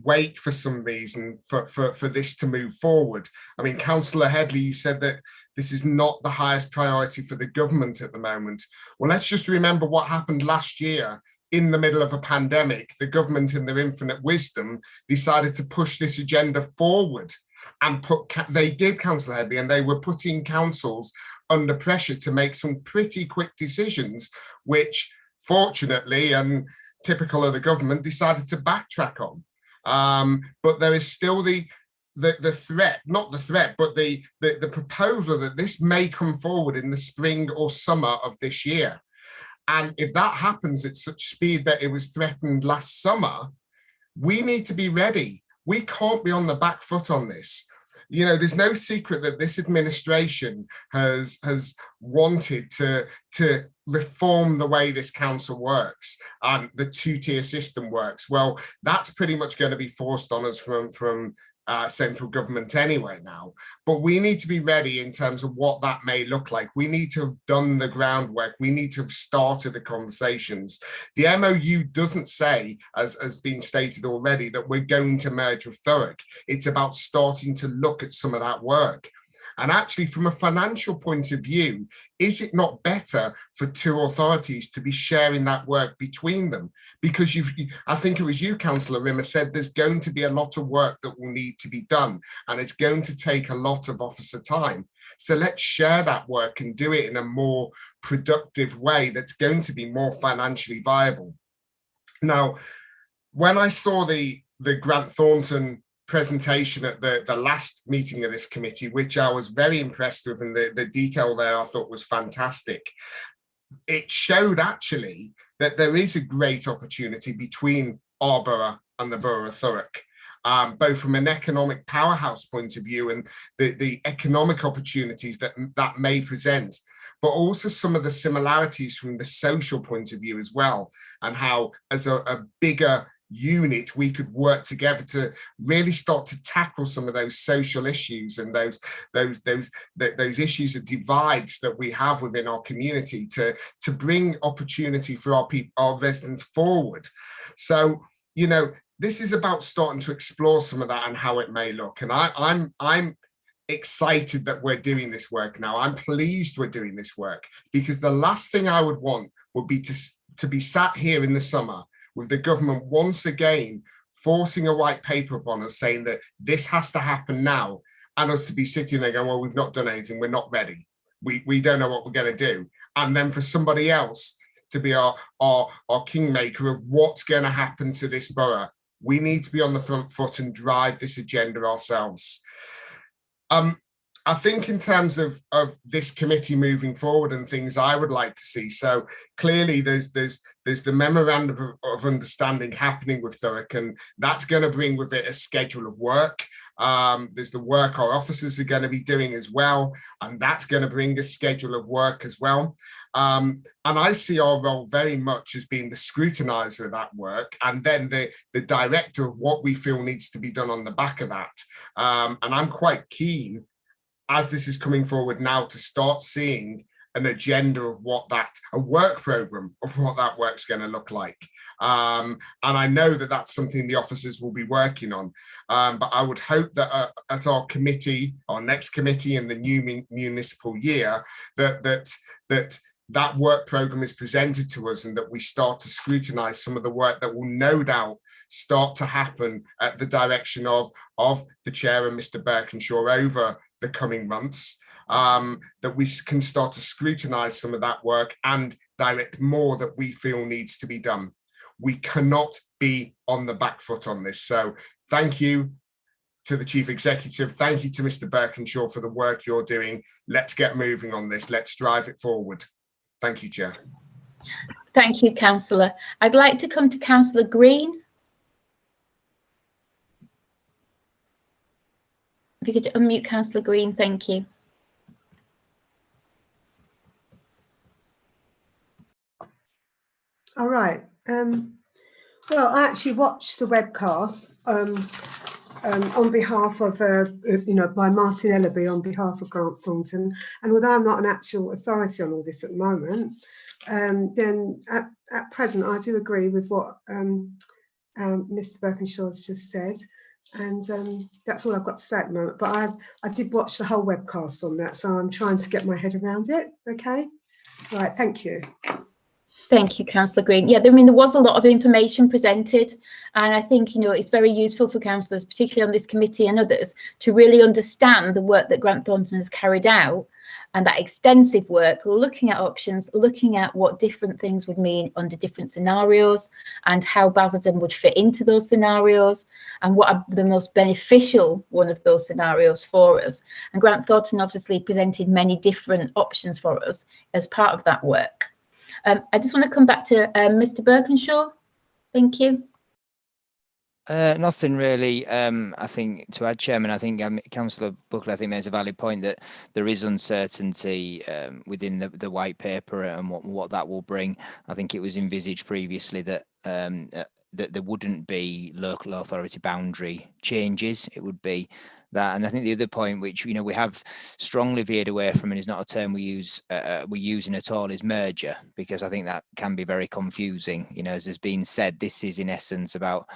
wait for some reason for this to move forward. I mean, Councillor Headley, you said that this is not the highest priority for the government at the moment. Well, let's just remember what happened last year. In the middle of a pandemic, the government in their infinite wisdom decided to push this agenda forward and they did, Councillor Headley, and they were putting councils under pressure to make some pretty quick decisions, which fortunately and typical of the government decided to backtrack on. But there is still the threat, not the threat, but the proposal that this may come forward in the spring or summer of this year. And if that happens at such speed that it was threatened last summer, we need to be ready. We can't be on the back foot on this. There's no secret that this administration has wanted to reform the way this council works and the two-tier system works. Well, that's pretty much going to be forced on us from central government anyway now. But we need to be ready in terms of what that may look like. We need to have done the groundwork. We need to have started the conversations. The MOU doesn't say, as been stated already, that we're going to merge with Thurrock. It's about starting to look at some of that work. And actually, from a financial point of view, is it not better for two authorities to be sharing that work between them? Because I think it was you, Councillor Rimmer, said there's going to be a lot of work that will need to be done, and it's going to take a lot of officer time. So let's share that work and do it in a more productive way that's going to be more financially viable. Now, when I saw the Grant Thornton presentation at the last meeting of this committee, which I was very impressed with, and the detail there I thought was fantastic. It showed actually that there is a great opportunity between our borough and the borough of Thurrock, both from an economic powerhouse point of view and the economic opportunities that may present, but also some of the similarities from the social point of view as well, and how as a bigger unit we could work together to really start to tackle some of those social issues and those issues of divides that we have within our community to bring opportunity for our residents forward. So this is about starting to explore some of that and how it may look, and I'm excited that we're doing this work now. I'm pleased we're doing this work, because the last thing I would want would be to be sat here in the summer with the government once again forcing a white paper upon us saying that this has to happen now, and us to be sitting there going, well, we've not done anything, we're not ready, we don't know what we're going to do, and then for somebody else to be our kingmaker of what's going to happen to this borough. We need to be on the front foot and drive this agenda ourselves. I think in terms of this committee moving forward and things I would like to see, so clearly there's the memorandum of understanding happening with Thurrock, and that's going to bring with it a schedule of work. There's the work our officers are going to be doing as well, and that's going to bring a schedule of work as well. And I see our role very much as being the scrutinizer of that work, and then the director of what we feel needs to be done on the back of that. And I'm quite keen, as this is coming forward now, to start seeing an agenda of a work program of what that work's going to look like. And I know that that's something the officers will be working on. But I would hope that at our committee, our next committee in the new municipal year, that work program is presented to us, and that we start to scrutinize some of the work that will no doubt start to happen at the direction of the chair and Mr. Birkinshaw over the coming months, that we can start to scrutinize some of that work and direct more that we feel needs to be done. We cannot be on the back foot on this. So thank you to the Chief Executive. Thank you to Mr. Birkinshaw for the work you're doing. Let's get moving on this. Let's drive it forward. Thank you, Chair. Thank you, Councillor. I'd like to come to Councillor Green. If you could unmute Councillor Green, thank you. All right. Well, I actually watched the webcast on behalf of, by Martin Ellaby on behalf of Grant Thornton. And although I'm not an actual authority on all this at the moment, then at present, I do agree with what Mr. Birkinshaw has just said. And that's all I've got to say at the moment. But I did watch the whole webcast on that, so I'm trying to get my head around it. Okay. Right. Thank you. Thank you, Councillor Green. Yeah, I mean, there was a lot of information presented, and I think, it's very useful for councillors, particularly on this committee and others, to really understand the work that Grant Thornton has carried out, and that extensive work, looking at options, looking at what different things would mean under different scenarios, and how Basildon would fit into those scenarios, and what are the most beneficial one of those scenarios for us. And Grant Thornton obviously presented many different options for us as part of that work. I just want to come back to Mr. Birkinshaw. Thank you. Nothing really, I think, to add, Chairman. I think Councillor Buckley, I think, makes a valid point that there is uncertainty within the white paper and what that will bring. I think it was envisaged previously that that there wouldn't be local authority boundary changes. It would be that, and I think the other point, which we have strongly veered away from, and is not a term we're using at all, is merger, because I think that can be very confusing. As has been said, this is in essence about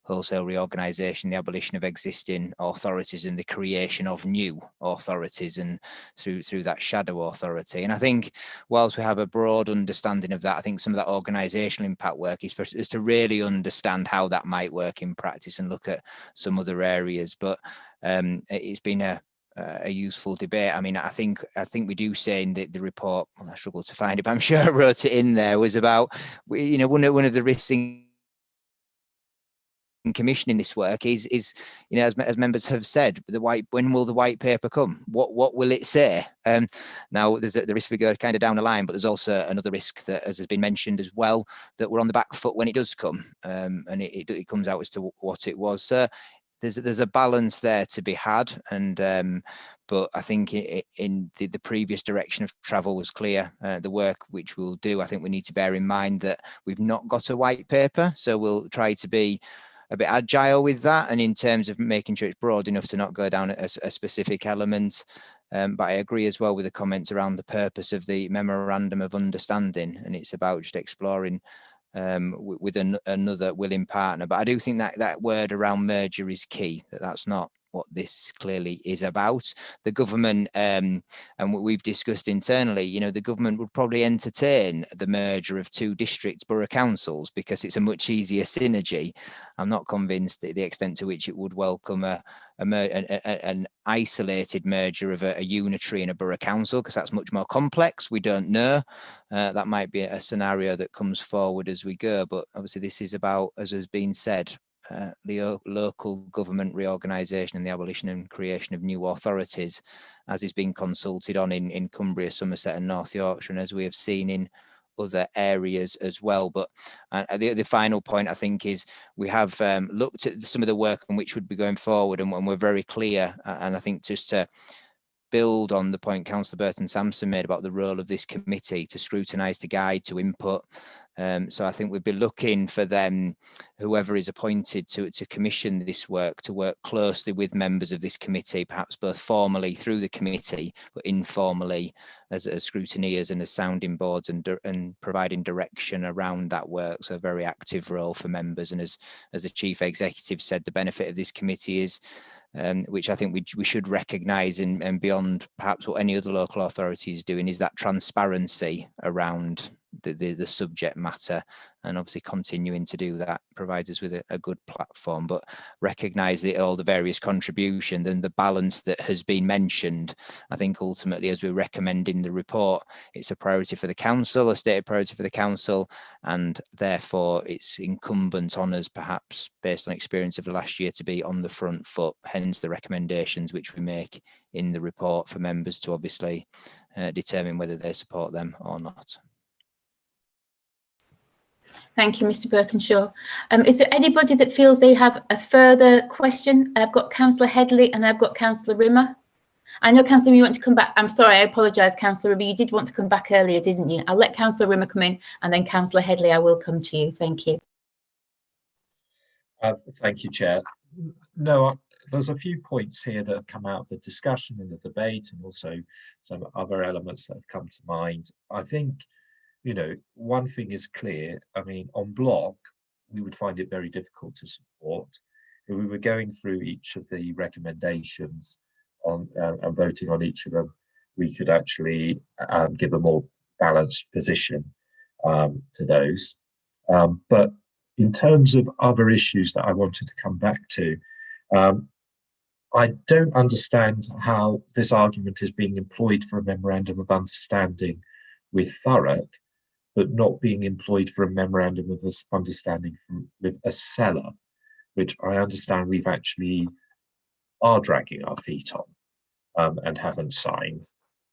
wholesale reorganisation, the abolition of existing authorities and the creation of new authorities, and through that shadow authority. And I think whilst we have a broad understanding of that, I think some of that organisational impact work is to really understand how that might work in practice and look at some other areas. But it's been a useful debate. I mean, I think we do say in the report, well, I struggle to find it, but I'm sure I wrote it in there, was about, one of the risks in commissioning this work is as members have said, when will the white paper come? What will it say? Now there's the risk we go kind of down the line, but there's also another risk that, as has been mentioned as well, that we're on the back foot when it does come, and it comes out as to what it was. So there's a balance there to be had, and but I think in the previous direction of travel was clear. The work which we'll do, I think we need to bear in mind that we've not got a white paper, so we'll try to be a bit agile with that, and in terms of making sure it's broad enough to not go down a specific element. But I agree as well with the comments around the purpose of the memorandum of understanding, and it's about just exploring with another willing partner. But I do think that word around merger is key, that's not what this clearly is about. The government, and what we've discussed internally, you know, the government would probably entertain the merger of 2 district borough councils because it's a much easier synergy. I'm not convinced that the extent to which it would welcome an isolated merger of a unitary and a borough council, because that's much more complex. We don't know. That might be a scenario that comes forward as we go, but obviously this is about, as has been said, the local government reorganisation and the abolition and creation of new authorities, as is being consulted on in Cumbria, Somerset and North Yorkshire, and as we have seen in other areas as well. But the final point, I think, is we have looked at some of the work on which would be going forward, and we're very clear, and I think just to build on the point Councillor Burton Sampson made about the role of this committee to scrutinise, to guide, to input. So I think we'd be looking for them, whoever is appointed to commission this work, to work closely with members of this committee, perhaps both formally through the committee, but informally as scrutineers and as sounding boards, and providing direction around that work. So a very active role for members. And as the Chief Executive said, the benefit of this committee is, which I think we should recognise, and beyond perhaps what any other local authority is doing, is that transparency around the subject matter, and obviously continuing to do that provides us with a good platform. But recognise all the various contributions and the balance that has been mentioned. I think ultimately, as we recommend in the report, it's a priority for the council, a stated priority for the council, and therefore it's incumbent on us, perhaps based on experience of the last year, to be on the front foot. Hence the recommendations which we make in the report for members to obviously determine whether they support them or not. Thank you, Mr. Birkinshaw. Is there anybody that feels they have a further question? I've got Councillor Headley and I've got Councillor Rimmer. I know, Councillor Rimmer, you want to come back. I'm sorry, I apologise, Councillor Rimmer. You did want to come back earlier, didn't you? I'll let Councillor Rimmer come in, and then Councillor Headley, I will come to you. Thank you. Thank you, Chair. No, there's a few points here that have come out of the discussion in the debate, and also some other elements that have come to mind. I think, you know, one thing is clear. I mean, on block, we would find it very difficult to support. If we were going through each of the recommendations on and voting on each of them, we could actually give a more balanced position to those. But in terms of other issues that I wanted to come back to, I don't understand how this argument is being employed for a memorandum of understanding with Thurrock, but not being employed for a memorandum of understanding with a seller, which I understand we've actually are dragging our feet on and haven't signed,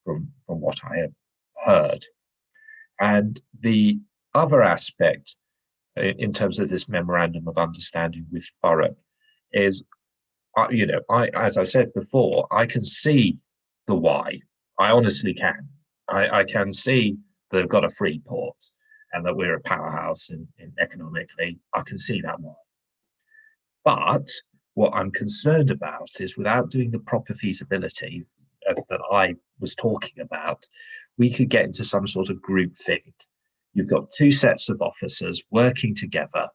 from what I have heard. And the other aspect in terms of this memorandum of understanding with Thurrock is, you know, as I said before, I can see the why. I honestly can. I can see they've got a free port and that we're a powerhouse in economically. I can see that why. But what I'm concerned about is, without doing the proper feasibility that I was talking about, we could get into some sort of group thing. You've got 2 sets of officers working together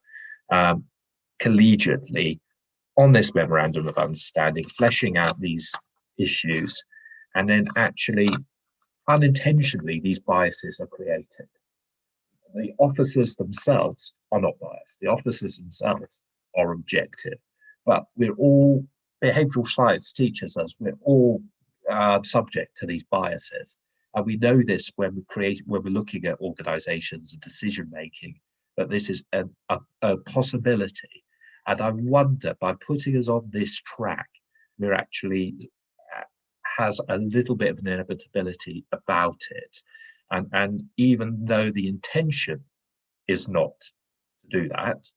collegiately on this memorandum of understanding, fleshing out these issues, and then actually unintentionally these biases are created. The officers themselves are not biased. The officers themselves are objective, but we're all, behavioural science teaches us, we're all subject to these biases. And we know this when we're looking at organisations and decision making, that this is a possibility. And I wonder, by putting us on this track, we're actually has a little bit of an inevitability about it. And even though the intention is not to do that,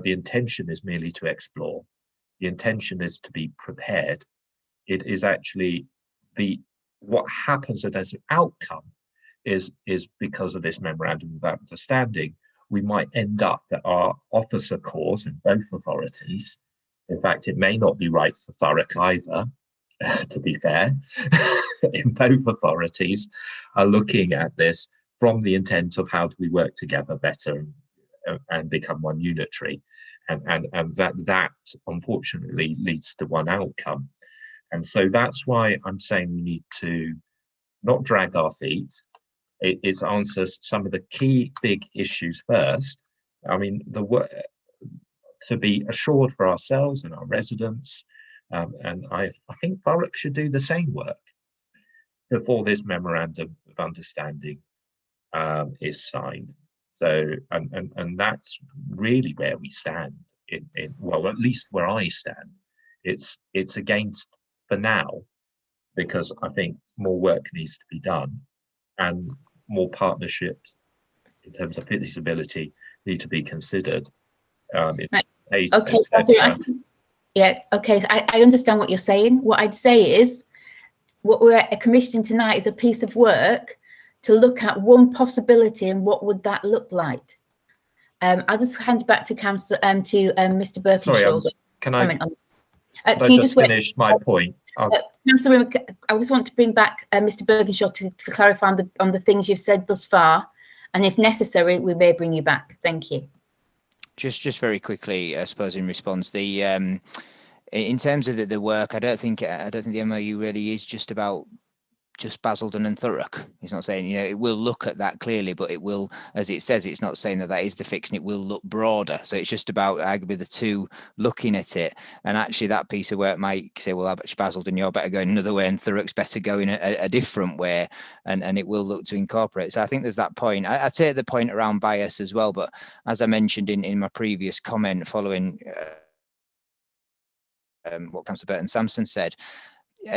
the intention is merely to explore. The intention is to be prepared. It is actually what happens as an outcome is because of this memorandum of understanding, we might end up that our officer corps in both authorities, in fact, it may not be right for Thurrock either, to be fair, in both authorities are looking at this from the intent of how do we work together better and become one unitary. and that unfortunately leads to one outcome. And so that's why I'm saying we need to not drag our feet. It's answer some of the key big issues first. I mean, the work to be assured for ourselves and our residents, and I think Thurrock should do the same work before this memorandum of understanding is signed. So, and that's really where we stand. Well, at least where I stand, it's against for now, because I think more work needs to be done, and more partnerships in terms of feasibility need to be considered. Right. Okay, yeah, okay, I understand what you're saying. What I'd say is, what we're commissioning tonight is a piece of work to look at one possibility and what would that look like. I'll just hand back to Councillor to Mr. Birkinshaw. Sorry, can I just finish my point? Councillor, I just want to bring back Mr. Birkinshaw to clarify on the things you've said thus far, and if necessary, we may bring you back. Thank you. Just very quickly, I suppose, in response, in terms of the work, I don't think the MOU really is just about just Basildon and Thurrock. It's not saying, it will look at that clearly, but it will, as it says, it's not saying that is the fix, and it will look broader. So it's just about arguably the two looking at it. And actually that piece of work might say, well, Basildon, you're better going another way, and Thurrock's better going a different way. And it will look to incorporate. So I think there's that point. I take the point around bias as well, but as I mentioned in my previous comment following what Councillor Burton Sampson said,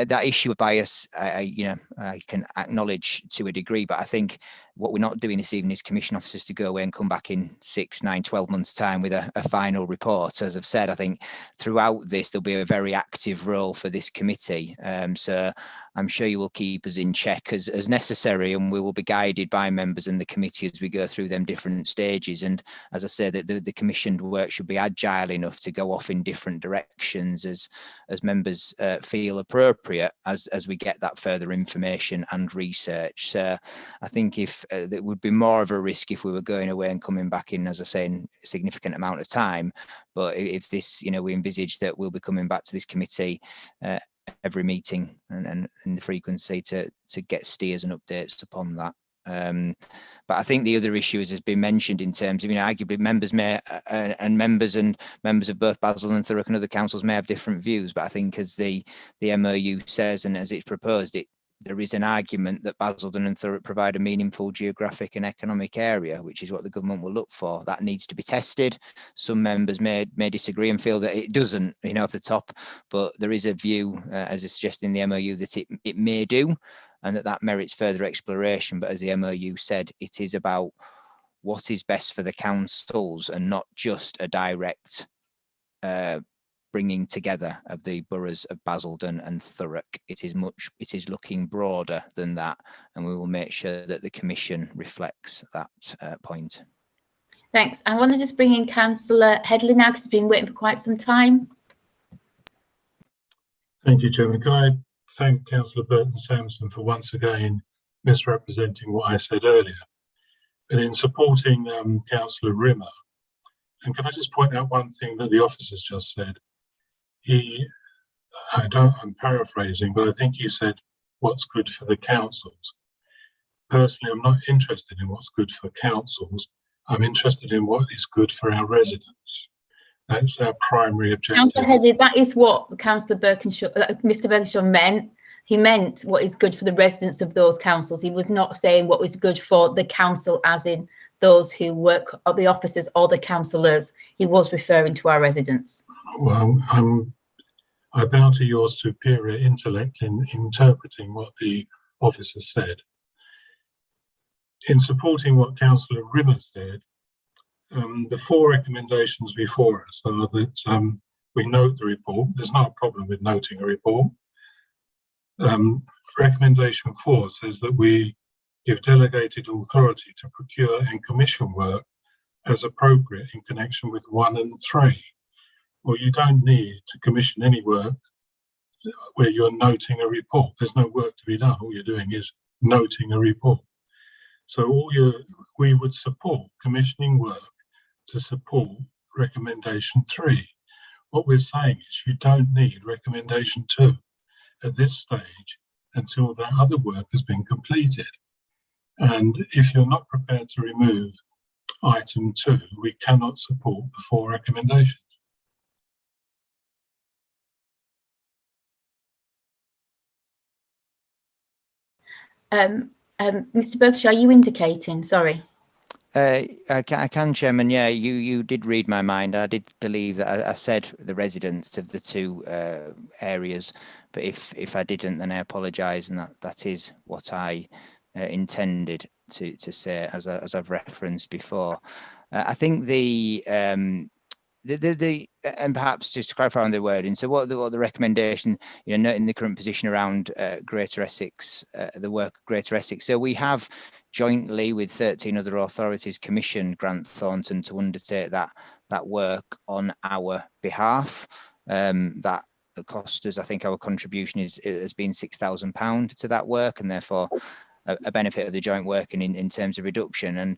that issue of bias, I can acknowledge to a degree, but I think what we're not doing this evening is commission officers to go away and come back in 6, 9, 12 months' time with a final report. As I've said, I think throughout this, there'll be a very active role for this committee. So I'm sure you will keep us in check as necessary, and we will be guided by members in the committee as we go through them different stages. And as I said, the commissioned work should be agile enough to go off in different directions as members feel appropriate as we get that further information and research. So I think if it would be more of a risk if we were going away and coming back in, as I say, in a significant amount of time. But if this, we envisage that we'll be coming back to this committee every meeting and the frequency to get steers and updates upon that. But I think the other issue has been mentioned in terms of, arguably members may and members of both Basildon and Thurrock and other councils may have different views. But I think as the MOU says, and as it's proposed, there is an argument that Basildon and Thurrock provide a meaningful geographic and economic area, which is what the government will look for. That needs to be tested. Some members may disagree and feel that it doesn't, off the top, but there is a view, as is suggested in the MOU, that it may do, and that merits further exploration. But as the MOU said, it is about what is best for the councils and not just a direct bringing together of the boroughs of Basildon and Thurrock. It is looking broader than that, and we will make sure that the Commission reflects that point. Thanks. I want to just bring in Councillor Headley now, because he's been waiting for quite some time. Thank you, Chairman. Can I thank Councillor Burton Sampson for once again misrepresenting what I said earlier, but in supporting Councillor Rimmer. And can I just point out one thing that the officers just said? I'm paraphrasing, but I think he said what's good for the councils. Personally, I'm not interested in what's good for councils. I'm interested in what is good for our residents. That's our primary objective. Councillor Headley, that is what Councillor Birkinshaw, Mr. Birkinshaw meant. He meant what is good for the residents of those councils. He was not saying what was good for the council, as in those who work at the offices or the councillors. He was referring to our residents. Well, I bow to your superior intellect in interpreting what the officer said. In supporting what Councillor Rimmer said, the 4 recommendations before us are that we note the report. There's not a problem with noting a report. Recommendation 4 says that we give delegated authority to procure and commission work as appropriate in connection with 1 and 3. Well, you don't need to commission any work where you're noting a report. There's no work to be done. All you're doing is noting a report. So we would support commissioning work to support recommendation 3. What we're saying is you don't need recommendation 2 at this stage until that other work has been completed. And if you're not prepared to remove item 2, we cannot support the 4 recommendations. Mr. Berkshire, are you indicating? Sorry. I can, Chairman. Yeah, you did read my mind. I did believe that I said the residents of the 2 areas, but if I didn't, then I apologise, and that is what I intended to say, as I've referenced before. I think the and perhaps just to clarify on the wording, so what the recommendation, noting the current position around Greater Essex, the work of Greater Essex. So we have jointly with 13 other authorities commissioned Grant Thornton to undertake that work on our behalf. That cost us, I think our contribution has been £6,000 to that work, and therefore a benefit of the joint working in terms of reduction. And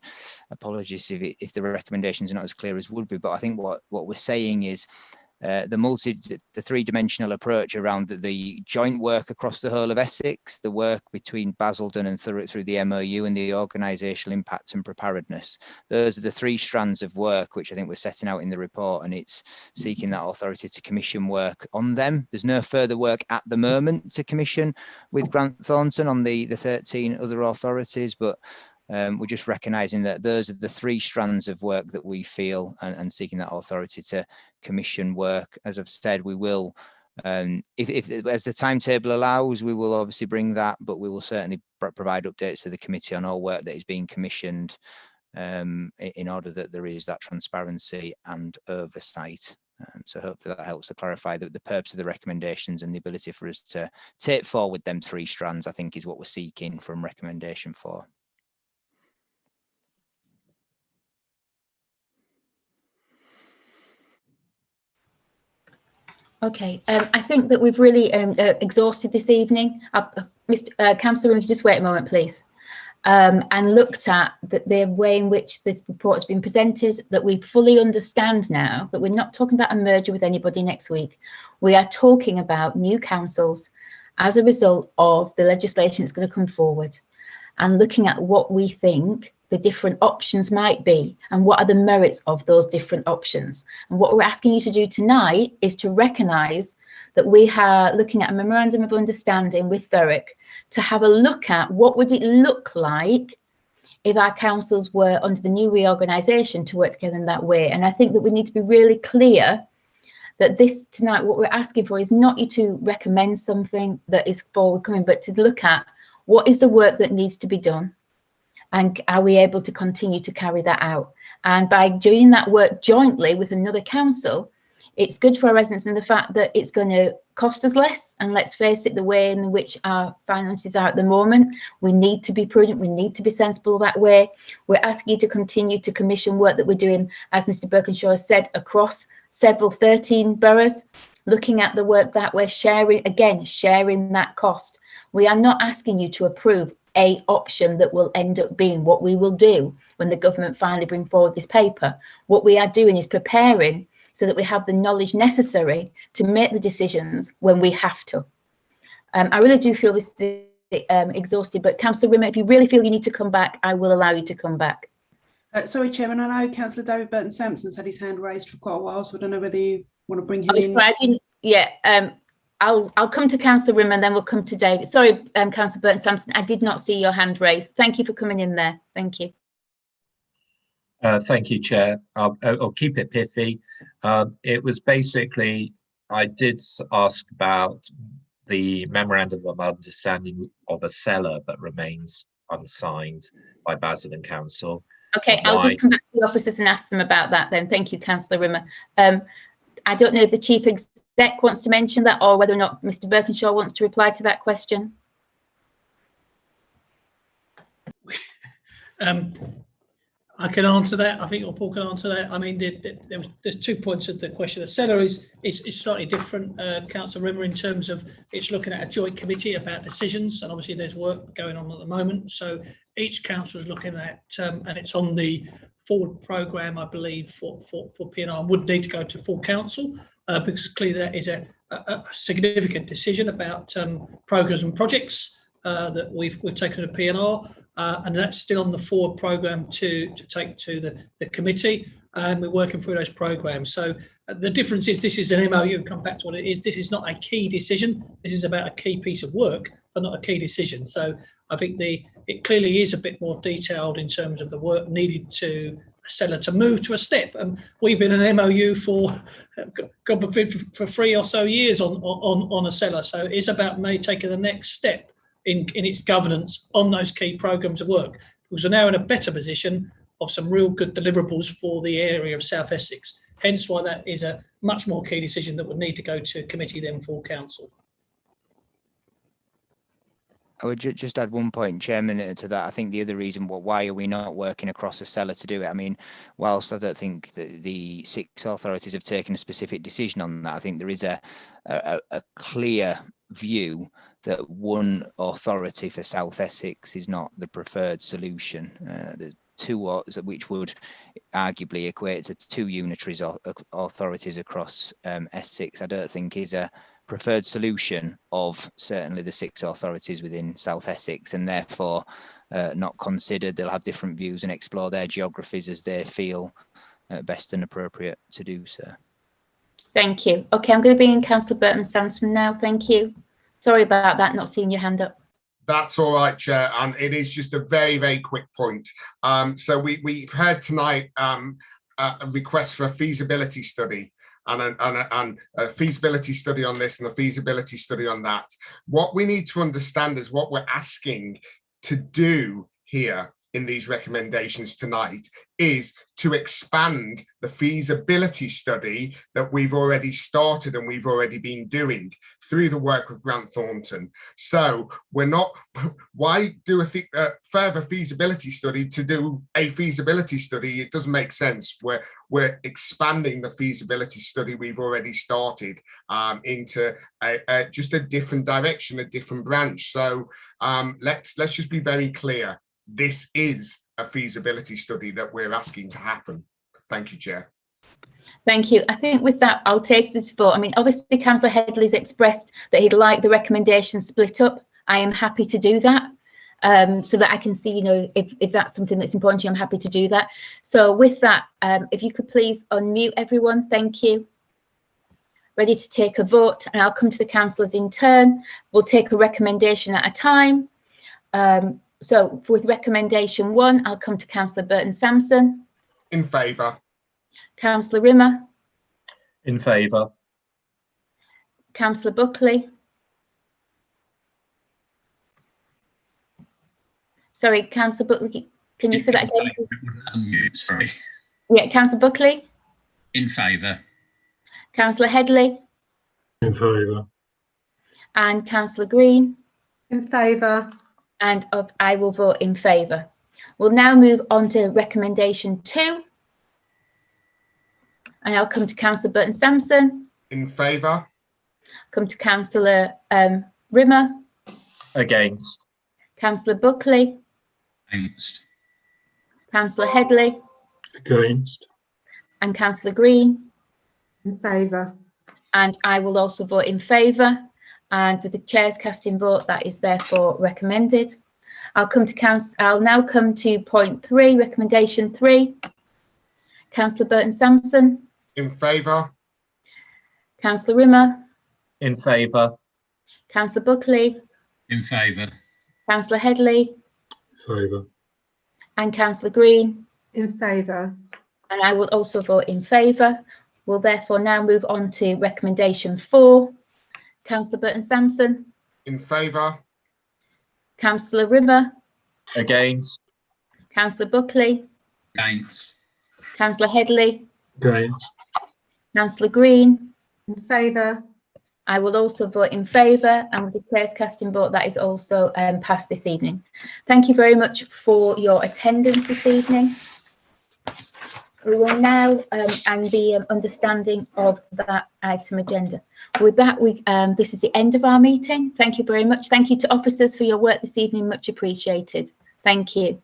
apologies if the recommendations are not as clear as would be, but I think what we're saying is the 3-dimensional approach around the joint work across the whole of Essex, the work between Basildon and through the MOU, and the organisational impact and preparedness. Those are the 3 strands of work which I think we're setting out in the report, and it's seeking that authority to commission work on them. There's no further work at the moment to commission with Grant Thornton on the 13 other authorities, but we're just recognising that those are the 3 strands of work that we feel, and seeking that authority to commission work. As I've said, we will, if as the timetable allows, we will obviously bring that, but we will certainly provide updates to the committee on all work that is being commissioned, in order that there is that transparency and oversight. So hopefully that helps to clarify that the purpose of the recommendations and the ability for us to take forward them 3 strands, I think, is what we're seeking from recommendation 4. Okay, I think that we've really exhausted this evening. Councillor, would you just wait a moment, please? And looked at the way in which this report has been presented, that we fully understand now that we're not talking about a merger with anybody next week. We are talking about new councils as a result of the legislation that's going to come forward, and looking at what we think the different options might be and what are the merits of those different options. And what we're asking you to do tonight is to recognise that we are looking at a memorandum of understanding with Thurrock to have a look at what would it look like if our councils were under the new reorganisation to work together in that way. And I think that we need to be really clear that this tonight, what we're asking for is not you to recommend something that is forward coming, but to look at what is the work that needs to be done, and are we able to continue to carry that out. And by doing that work jointly with another council, it's good for our residents in the fact that it's going to cost us less. And let's face it, the way in which our finances are at the moment, we need to be prudent, we need to be sensible that way. We're asking you to continue to commission work that we're doing, as Mr. Birkinshaw has said, across several 13 boroughs, looking at the work that we're sharing, again, sharing that cost. We are not asking you to approve a option that will end up being what we will do when the government finally bring forward this paper. What we are doing is preparing so that we have the knowledge necessary to make the decisions when we have to. I really do feel this is exhausted, but Councillor Rimmer, if you really feel you need to come back, I will allow you to come back. Sorry, Chairman, I know Councillor David Burton-Sampson's had his hand raised for quite a while, so I don't know whether you want to bring him in. Sorry, I didn't, yeah, I'll come to Councillor Rimmer and then we'll come to David. Sorry, Councillor Burton-Sampson, I did not see your hand raised. Thank you for coming in there. Thank you. Thank you, Chair. I'll keep it pithy. It was basically, I did ask about the memorandum of understanding of a seller that remains unsigned by Basildon Council. Okay, I'll just come back to the officers and ask them about that then. Thank you, Councillor Rimmer. I don't know if the Chief Exec wants to mention that, or whether or not Mr. Birkinshaw wants to reply to that question. I can answer that. I think or Paul can answer that. I mean, there's 2 points of the question. The seller is slightly different, Councillor Rimmer, in terms of it's looking at a joint committee about decisions, and obviously there's work going on at the moment. So each council is looking at, and it's on the forward programme, I believe, for P&R would need to go to full council, because clearly that is a significant decision about programmes and projects that we've taken to P&R, and that's still on the forward programme to take to the committee, and we're working through those programmes. So the difference is this is an MOU, come back to what it is. This is not a key decision. This is about a key piece of work, but not a key decision. So I think it clearly is a bit more detailed in terms of the work needed to a seller to move to a step. And we've been an MOU for 3 or so years on a seller. So it's about me taking the next step in its governance on those key programmes of work, because we're now in a better position of some real good deliverables for the area of South Essex. Hence why that is a much more key decision that would need to go to committee then full council. I would just add one point, Chairman, to that. I think the other reason why are we not working across a seller to do it? I mean, whilst I don't think that the 6 authorities have taken a specific decision on that, I think there is a clear view that one authority for South Essex is not the preferred solution. The 2 which would arguably equate to 2 unitary authorities across Essex, I don't think is a preferred solution of certainly the 6 authorities within South Essex, and therefore not considered. They'll have different views and explore their geographies as they feel best and appropriate to do so. Thank you. Okay, I'm going to bring in Councillor Burton Sansom now. Thank you. Sorry about that, not seeing your hand up. That's all right, Chair, and it is just a very, very quick point. So we've heard tonight a request for a feasibility study and a feasibility study on this and a feasibility study on that. What we need to understand is what we're asking to do here in these recommendations tonight is to expand the feasibility study that we've already started and we've already been doing through the work of Grant Thornton. So we're not, why do a further feasibility study to do a feasibility study? It doesn't make sense. We're expanding the feasibility study we've already started into just a different direction, a different branch. So let's just be very clear. This is a feasibility study that we're asking to happen. Thank you, Chair. Thank you. I think with that, I'll take this vote. I mean, obviously, Councillor Headley's expressed that he'd like the recommendation split up. I am happy to do that, so that I can see, you know, if that's something that's important to you, I'm happy to do that. So with that, if you could please unmute everyone. Thank you. Ready to take a vote, and I'll come to the councillors in turn. We'll take a recommendation at a time. So with recommendation 1, I'll come to Councillor Burton Sansom. In favour. Councillor Rimmer. In favour. Councillor Buckley. Sorry, Councillor Buckley, can you say that again? Unmute, sorry. Yeah, Councillor Buckley. In favour. Councillor Headley. In favour. And Councillor Green. In favour. And I will vote in favour. We'll now move on to recommendation 2. And I'll come to Councillor Burton Sansom. In favour. Come to Councillor Rimmer. Against. Councillor Buckley. Against. Councillor Headley. Against. And Councillor Green. In favour. And I will also vote in favour. And with the Chair's casting vote, that is therefore recommended. I'll now come to point 3, recommendation 3. Councillor Burton Sansom. In favour. Councillor Rimmer. In favour. Councillor Buckley. In favour. Councillor Headley. Favour. And Councillor Green. In favour. And I will also vote in favour. We'll therefore now move on to recommendation 4. Councillor Burton Sansom. In favour. Councillor Rimmer. Against. Councillor Buckley. Against. Councillor Headley. Against. Councillor Green. In favour. I will also vote in favour, and with the Chair's casting vote, that is also passed this evening. Thank you very much for your attendance this evening. We will now and the understanding of that item agenda. With that, this is the end of our meeting. Thank you very much. Thank you to officers for your work this evening. Much appreciated. Thank you.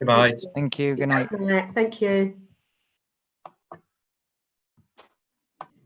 Good night. Thank you. Good night. Thank you.